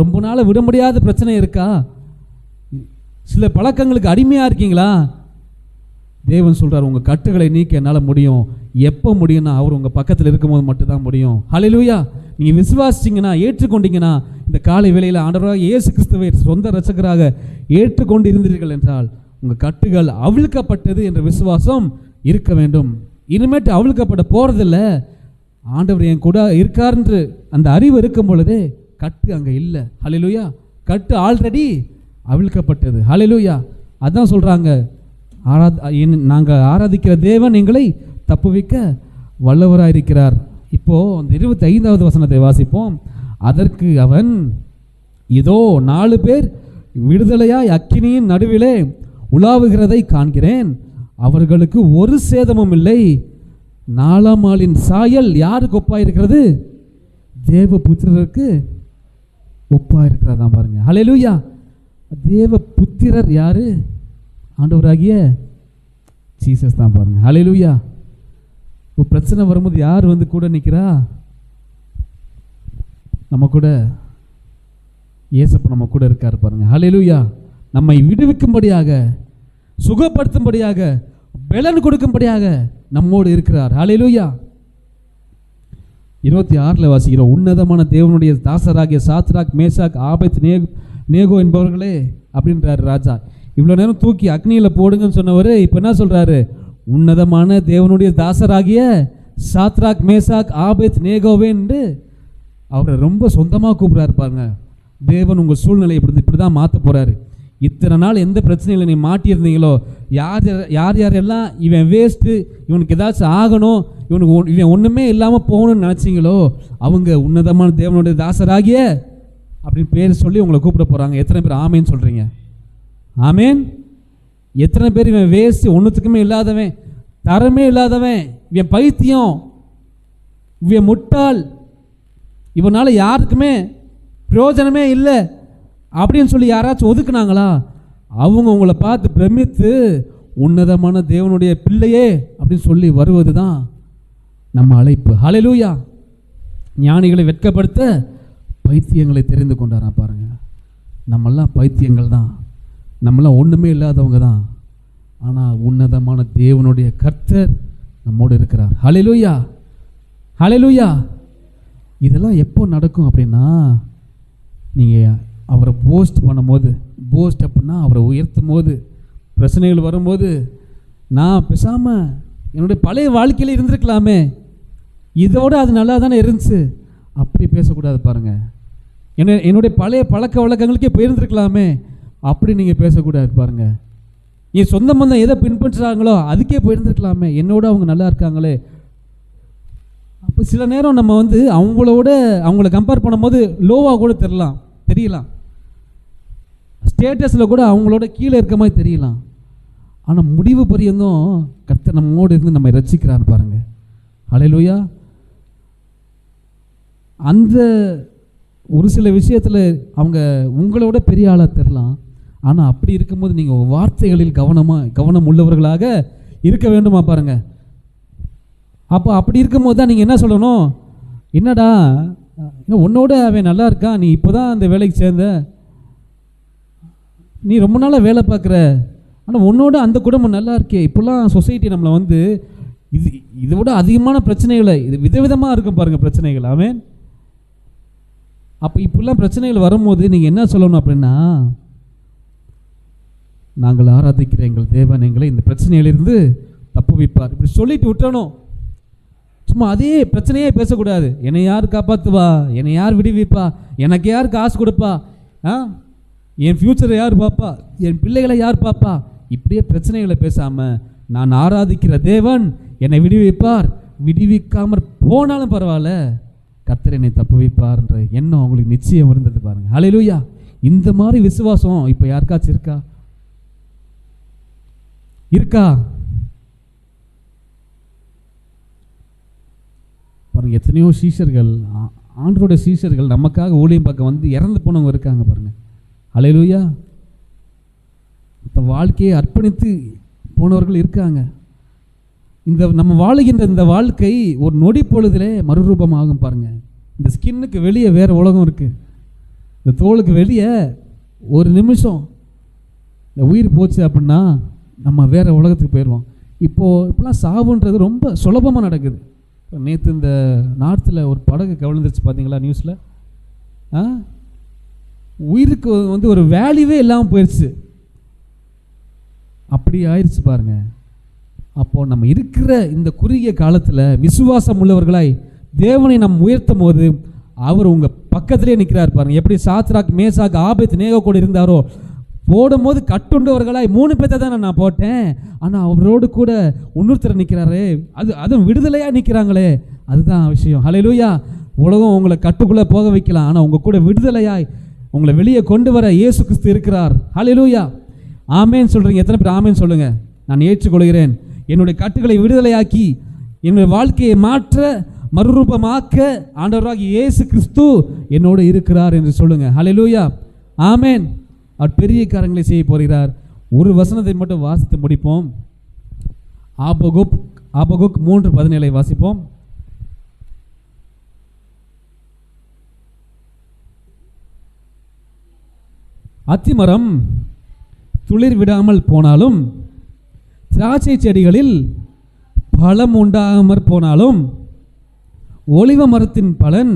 ரொம்ப நாள் விட முடியாத பிரச்சனை இருக்கா? சில பழக்கங்களுக்கு அடிமையாக இருக்கீங்களா? தேவன் சொல்கிறார், உங்கள் கட்டுகளை நீக்க என்னால் முடியும். எப்போ முடியும்னா அவர் உங்கள் பக்கத்தில் இருக்கும்போது மட்டும்தான் முடியும். ஹல்லேலூயா. நீங்கள் விசுவாசிச்சிங்கன்னா, ஏற்றுக்கொண்டீங்கன்னா, இந்த காலை வேளையில் ஆண்டவராக இயேசு கிறிஸ்துவை சொந்த இரட்சகராக ஏற்றுக்கொண்டு இருந்தீர்கள் என்றால் உங்கள் கட்டுகள் அவிழ்க்கப்பட்டது என்ற விசுவாசம் இருக்க வேண்டும். இனிமேட்டு அவிழ்க்கப்பட போகிறதில்ல, ஆண்டவர் என் கூட இருக்கார்ன்று அந்த அறிவு இருக்கும் பொழுதே கட்டு அங்கே இல்லை. ஹல்லேலூயா. கட்டு ஆல்ரெடி அவிழ்க்கப்பட்டது. ஹல்லேலூயா. அதான் சொல்கிறாங்க, நாங்கள் ஆராதிக்கிற தேவன் எங்களை தப்புவிக்க வல்லவராக இருக்கிறார். இப்போது அந்த 25வது வசனத்தை வாசிப்போம். அதற்கு அவன், இதோ 4 பேர் விடுதலையாய் அக்கினியின் நடுவிலே உலாவுகிறதை காண்கிறேன், அவர்களுக்கு ஒரு சேதமும் இல்லை. 4ஆம் ஆளின் சாயல் யாருக்கு ஒப்பாயிருக்கிறது? தேவ புத்திரருக்கு ஒப்பாயிருக்கிறதான் பாருங்க. ஹல்லேலூயா. தேவ புத்திரர் யாரு? ஆண்டவராகிய ஜீசஸ் தான் பாருங்க. ஹல்லேலூயா. இப்போ பிரச்சனை வரும்போது யார் வந்து கூட நிற்கிறா? நம்ம கூட இயேசப்பா நம்ம கூட இருக்கார் பாருங்க. ஹல்லேலூயா. நம்மை விடுவிக்கும்படியாக, சுகப்படுத்தும்படியாக, பலன் கொடுக்கும்படியாக நம்மோடு இருக்கிறார். ஹல்லேலூயா. 26 வாசிக்கிறோம். உன்னதமான தேவனுடைய தாசராகிய சாத்ராக், மேஷாக், ஆபேத் நேகோ என்பவர்களே அப்படின்றாரு ராஜா. இவ்வளோ நேரம் தூக்கி அக்னியில் போடுங்கன்னு சொன்னவர் இப்போ என்ன சொல்கிறாரு? உன்னதமான தேவனுடைய தாசராகிய சாத்ராக், மேஷாக், ஆபேத் நேகோவே என்று அவரை ரொம்ப சொந்தமாக கூப்பிட்றாரு பாருங்க. தேவன் உங்கள் சூழ்நிலை இப்படி தான் மாற்ற போகிறாரு. இத்தனை நாள் எந்த பிரச்சனையில் நீ மாட்டியிருந்தீங்களோ, யாரெல்லாம் இவன் வேஸ்ட்டு, இவனுக்கு ஏதாச்சும் ஆகணும், இவன் ஒன்றுமே இல்லாமல் போகணும்னு நினச்சிங்களோ, அவங்க உன்னதமான தேவனுடைய தாசராகிய அப்படின்னு பேர் சொல்லி உங்களை கூப்பிட போகிறாங்க. எத்தனை பேர் ஆமேன்னு சொல்கிறீங்க? ஆமேன். எத்தனை பேர் இவன் வேஸ்ட்டு, ஒன்றுத்துக்குமே இல்லாதவன், தரமே இல்லாதவன், இவன் பைத்தியம், இவன் முட்டாள், இவனால் யாருக்குமே பிரயோஜனமே இல்லை அப்படின்னு சொல்லி யாராச்சும் ஒதுக்குனாங்களா? அவங்க உங்களை பார்த்து பிரமித்து உன்னதமான தேவனுடைய பிள்ளையே அப்படின்னு சொல்லி வருவது தான் நம்ம அழைப்பு. ஹல்லேலூயா. ஞானிகளை வெட்கப்படுத்த பைத்தியங்களை தெரிந்து கொண்டாரா பாருங்க. நம்மெல்லாம் பைத்தியங்கள் தான், நம்மளாம் ஒன்றுமே இல்லாதவங்க தான். ஆனால் உன்னதமான தேவனுடைய கர்த்தர் நம்மோடு இருக்கிறார். ஹல்லேலூயா. ஹல்லேலூயா. இதெல்லாம் எப்போ நடக்கும் அப்படின்னா, நீங்கள் அவரை போஸ்ட் பண்ணும்போது, போஸ்ட் அப்படின்னா அவரை உயர்த்தும் போது, பிரச்சனைகள் வரும்போது, நான் பேசாமல் என்னுடைய பழைய வாழ்க்கையில் இருந்திருக்கலாமே, இதோட அது நல்லா தானே இருந்துச்சு, அப்படி பேசக்கூடாது பாருங்கள். என்னுடைய பழைய பழக்க வழக்கங்களுக்கே போயிருந்துருக்கலாமே, அப்படி நீங்கள் பேசக்கூடாது பாருங்கள். என் சொந்த பந்தம் எதை பின்பற்றுறாங்களோ அதுக்கே போயிருந்துருக்கலாமே, என்னோட அவங்க நல்லா இருக்காங்களே. அப்போ சில நேரம் நம்ம வந்து அவங்கள கம்பேர் பண்ணும்போது லோவாக கூட தெரியலாம், ஸ்டேட்டஸில் கூட அவங்களோட கீழே இருக்க மாதிரி தெரியலாம். ஆனால் முடிவு பரியந்தும் கர்த்தர் நம்மோடு இருந்து நம்ம ரட்சிக்கிறான்னு பாருங்கள். ஹல்லேலூயா. அந்த ஒரு சில விஷயத்தில் அவங்க உங்களோட பெரிய ஆளாக தெரியலாம். ஆனால் அப்படி இருக்கும்போது நீங்கள் வார்த்தைகளில் கவனம் உள்ளவர்களாக இருக்க வேண்டுமா பாருங்கள். அப்போ அப்படி இருக்கும்போது தான் நீங்கள் என்ன சொல்லணும்? என்னடா உன்னோட அவன் நல்லா இருக்கான், நீ இப்போ தான் அந்த வேலைக்கு சேர்ந்த, நீ ரொம்ப நாளாக வேலை பார்க்குற, ஆனால் உன்னோட அந்த குடும்பம் நல்லா இருக்கே. இப்போல்லாம் சொசைட்டி நம்மளை வந்து இதை விட அதிகமான பிரச்சனைகளை, இது விதவிதமாக இருக்கும் பாருங்கள் பிரச்சனைகள். அவன் அப்போ இப்போல்லாம் பிரச்சனைகள் வரும்போது நீங்கள் என்ன சொல்லணும் அப்படின்னா, நாங்கள் ஆராதிக்கிற எங்கள் தேவன் எங்களை இந்த பிரச்சனையிலிருந்து தப்புவிப்பார், இப்படி சொல்லிட்டு விட்டணும். சும்மா அதே பிரச்சனையே பேசக்கூடாது. என்னை யார் காப்பாற்றுவா, என்னை யார் விடுவிப்பா, எனக்கு யார் காசு கொடுப்பா, என் ஃப்யூச்சரை யார் பார்ப்பா, என் பிள்ளைகளை யார் பார்ப்பா, இப்படியே பிரச்சனைகளை பேசாமல் நான் ஆராதிக்கிற தேவன் என்னை விடுவிப்பார், விடுவிக்காமற் போனாலும் பரவாயில்ல, கர்த்தர் என்னை தப்புவிப்பார்ன்ற எண்ணம் அவங்களுக்கு நிச்சயம் இருந்தது பாருங்க. ஹல்லேலூயா. இந்த மாதிரி விசுவாசம் இப்போ யாருக்காச்சும் இருக்கா? பாருங்க, எத்தனையோ சீஷர்கள், ஆண்டவருடைய சீஷர்கள் நமக்காக ஊழியம் பார்க்க வந்து இறந்து போனவங்க இருக்காங்க பாருங்க. ஹல்லேலூயா. இந்த வாழ்க்கையை அர்ப்பணித்து போனவர்கள் இருக்காங்க. இந்த நம்ம வாழுகின்ற இந்த வாழ்க்கை ஒரு நொடி பொழுதிலே மறுரூபமாகும் பாருங்க. இந்த ஸ்கின்னுக்கு வெளியே வேற உலகம் இருக்கு. இந்த தோலுக்கு வெளியே ஒரு நிமிஷம் இந்த உயிர் போச்சு அப்படின்னா நம்ம வேற உலகத்துக்கு போயிடுவோம். இப்போலாம் சாவுன்றது ரொம்ப சுலபமாக நடக்குது. நேற்று இந்த நார்த்தில் ஒரு படகு கவிழ்ந்துருச்சு பார்த்தீங்களா நியூஸில்? உயிருக்கு வந்து ஒரு வேல்யூவே இல்லாமல் போயிடுச்சு. அப்படி ஆயிடுச்சு பாருங்க. அப்போது நம்ம இருக்கிற இந்த குறுகிய காலத்தில் விசுவாசம் உள்ளவர்களாய் தேவனை நம்ம உயர்த்தும் போது அவர் உங்கள் பக்கத்திலே நிற்கிறார் பாருங்க. எப்படி சாத்ராக், மேசாக், ஆபேத் நேகோ கூட இருந்தாரோ, போடும்போது கட்டுண்டவர்களாய் 3 பேர்த்தை தான் நான் போட்டேன், ஆனால் அவரோடு கூட இன்னொருத்தர் நிற்கிறாரு, அதுவும் விடுதலையாக நிற்கிறாங்களே, அதுதான் விஷயம். ஹல்லேலூயா. உலகம் உங்களை கட்டுக்குள்ளே போக வைக்கலாம், ஆனால் உங்கள் கூட விடுதலையாய் உங்களை வெளியே கொண்டு வர இயேசு கிறிஸ்து இருக்கிறார். ஹல்லேலூயா. ஆமேன் சொல்கிறீங்க? எத்தனை பேர் ஆமேன் சொல்லுங்க? நான் ஏற்றுக்கொள்கிறேன். என்னுடைய கட்டுகளை விடுதலையாக்கி என்னுடைய வாழ்க்கையை மாற்ற மறுரூபமாக்க ஆண்டவராகிய இயேசு கிறிஸ்து என்னோடு இருக்கிறார் என்று சொல்லுங்க. ஹல்லேலூயா. ஆமேன். அவர் பெரிய காரியங்களை செய்ய போகிறார். ஒரு வசனத்தை மட்டும் வாசித்து முடிப்போம். ஆபகுக் 3:17 வாசிப்போம். அத்திமரம் துளிர் விடாமல் போனாலும், திராட்சை செடிகளில் பழம் உண்டாகாமற் போனாலும், ஒலிவ மரத்தின் பலன்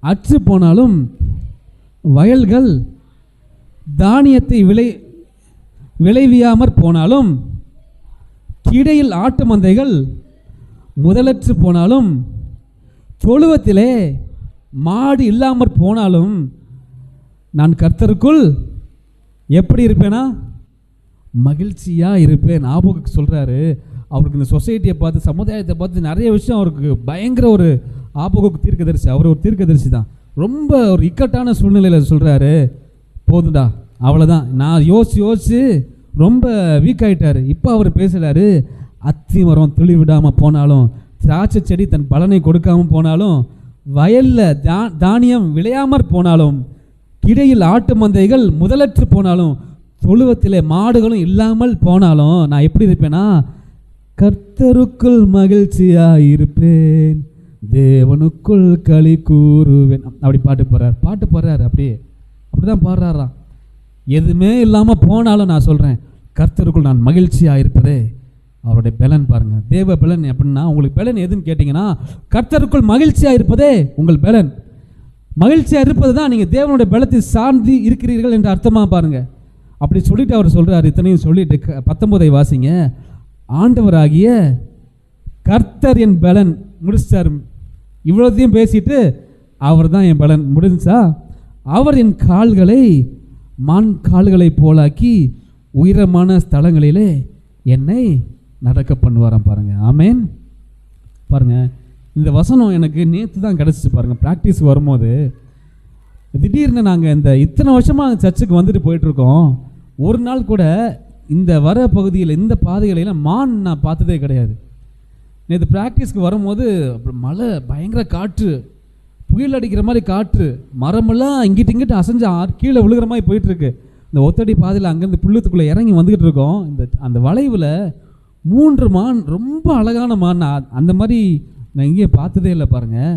அற்று போனாலும், வயல்கள் தானியத்தை விளைவியாமற் போனாலும், கிடையில் ஆட்டு மந்தைகள் முதலற்று போனாலும், தொழுவத்திலே மாடு இல்லாமற் போனாலும், நான் கர்த்தருக்குள் எப்படி இருப்பேனா? மகிழ்ச்சியாக இருப்பேன். ஆபகுக்கு சொல்கிறாரு. அவருக்கு இந்த சொசைட்டியை பார்த்து, சமுதாயத்தை பார்த்து நிறைய விஷயம் அவருக்கு பயங்கர ஒரு ஆபகுக்கு தீர்க்கதரிசி. அவர் ஒரு தீர்க்கதரிசி தான். ரொம்ப ஒரு இக்கட்டான சூழ்நிலையில் சொல்கிறாரு, போதுண்டா, அவ்வளோதான். நான் யோசிச்சு ரொம்ப வீக் ஆகிட்டார். இப்போ அவர் பேசுகிறாரு, அத்தி மரம் துளி விடாமல் போனாலும், திராட்சை செடி தன் பலனை கொடுக்காமல் போனாலும், வயலில் தானியம் விளையாமற் போனாலும், கிடையில் ஆட்டு மந்தைகள் முதலற்று போனாலும், தொழுவத்திலே மாடுகளும் இல்லாமல் போனாலும், நான் எப்படி இருப்பேனா? கர்த்தருக்குள் மகிழ்ச்சியாக இருப்பேன், தேவனுக்குள் களி கூறுவேன். அப்படி பாட்டு போடுறார். அப்படிதான் பாடுறாராம். எதுவுமே இல்லாமல் போனாலும் நான் சொல்கிறேன், கர்த்தருக்குள் நான் மகிழ்ச்சியாக இருப்பதே அவருடைய பலன் பாருங்க. தேவ பலன் எப்படின்னா, உங்களுக்கு பலன் எதுன்னு கேட்டிங்கன்னா, கர்த்தருக்குள் மகிழ்ச்சியாக இருப்பதே உங்கள் பலன். மகிழ்ச்சியாக இருப்பது தான் நீங்கள் தேவனுடைய பலத்தை சார்ந்து இருக்கிறீர்கள் என்று அர்த்தமாக பாருங்க. அப்படி சொல்லிட்டு அவர் சொல்கிறார். இத்தனையும் சொல்லிட்டு 19 வாசிங்க. ஆண்டவராகிய கர்த்தர் என் பலன் முடிச்சார். இவ்வளோத்தையும் பேசிட்டு அவர் தான் என் பலன் முடிஞ்சா, அவர் என் கால்களை மான் கால்களை போலாக்கி உயரமான ஸ்தலங்களிலே என்னை நடக்க பண்ணுவாராம் பாருங்க. ஆமேன். பாருங்க, இந்த வசனம் எனக்கு நேற்று தான் கிடச்சிச்சு பாருங்க. ப்ராக்டிஸ் வரும்போது திடீர்னு நாங்கள் இத்தனை வருஷமாக சர்ச்சுக்கு வந்துட்டு போயிட்டுருக்கோம். ஒரு நாள் கூட இந்த வர பகுதியில் இந்த பாதைகளெல்லாம் மான் நான் பார்த்ததே கிடையாது. நேற்று ப்ராக்டிஸ்க்கு வரும்போது மழை, பயங்கர காற்று, புயல் அடிக்கிற மாதிரி காற்று, மரமெல்லாம் இங்கிட்டு அசைஞ்சு கீழே விழுகிற மாதிரி போயிட்டுருக்கு. இந்த ஒத்தடி பாதையில் அங்கேருந்து புள்ளத்துக்குள்ளே இறங்கி வந்துக்கிட்டு இருக்கோம். அந்த வளைவில் 3 மான், ரொம்ப அழகான மான், அந்த மாதிரி நான் இங்கேயே பார்த்ததே இல்லை பாருங்கள்.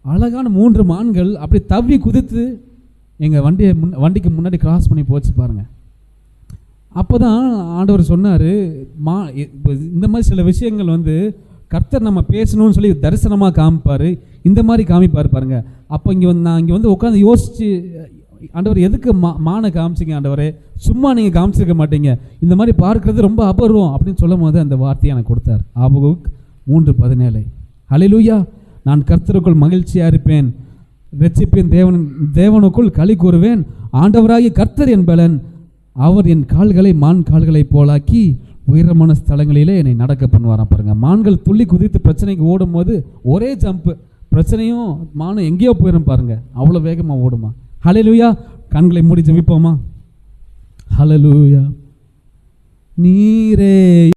அழகான 3 மான்கள் அப்படி தவ்வி குதித்து எங்கள் வண்டிக்கு முன்னாடி கிராஸ் பண்ணி போச்சு பாருங்கள். அப்போ தான் ஆண்டவர் சொன்னார், இந்த மாதிரி சில விஷயங்கள் கர்த்தர் நம்ம பேசணும்னு சொல்லி தரிசனமாக காமிப்பார், இந்த மாதிரி காமிப்பார் பாருங்க. அப்போ நான் இங்கே உட்காந்து யோசித்து, ஆண்டவர் எதுக்கு மானை காமிச்சிங்க ஆண்டவரே, சும்மா நீங்கள் காமிச்சிருக்க மாட்டீங்க, இந்த மாதிரி பார்க்கறது ரொம்ப அபூர்வம் அப்படின்னு சொல்லும் போது அந்த வார்த்தையை எனக்கு கொடுத்தார். ஆபகுக் 3:17. ஹல்லேலூயா. நான் கர்த்தருக்குள் மகிழ்ச்சியாக இருப்பேன், இரட்சிப்பின் தேவனுக்குள் களி கூறுவேன். ஆண்டவராகிய கர்த்தர் என் பலன், அவர் என் கால்களை மான் கால்களைப் போலாக்கி உயரமான ஸ்தலங்களிலே என்னை நடக்க பண்ணுவாராம். பாருங்க, மான்கள் துள்ளி குதித்து பிரச்சனைக்கு ஓடும் போது ஒரே ஜம்ப்பு, பிரச்சனையும் மானும் எங்கேயோ போயிடும் பாருங்க, அவ்வளோ வேகமாக ஓடுமா. ஹல்லேலூயா. கண்களை மூடி ஜெபிப்போமா. ஹல்லேலூயா. நீரே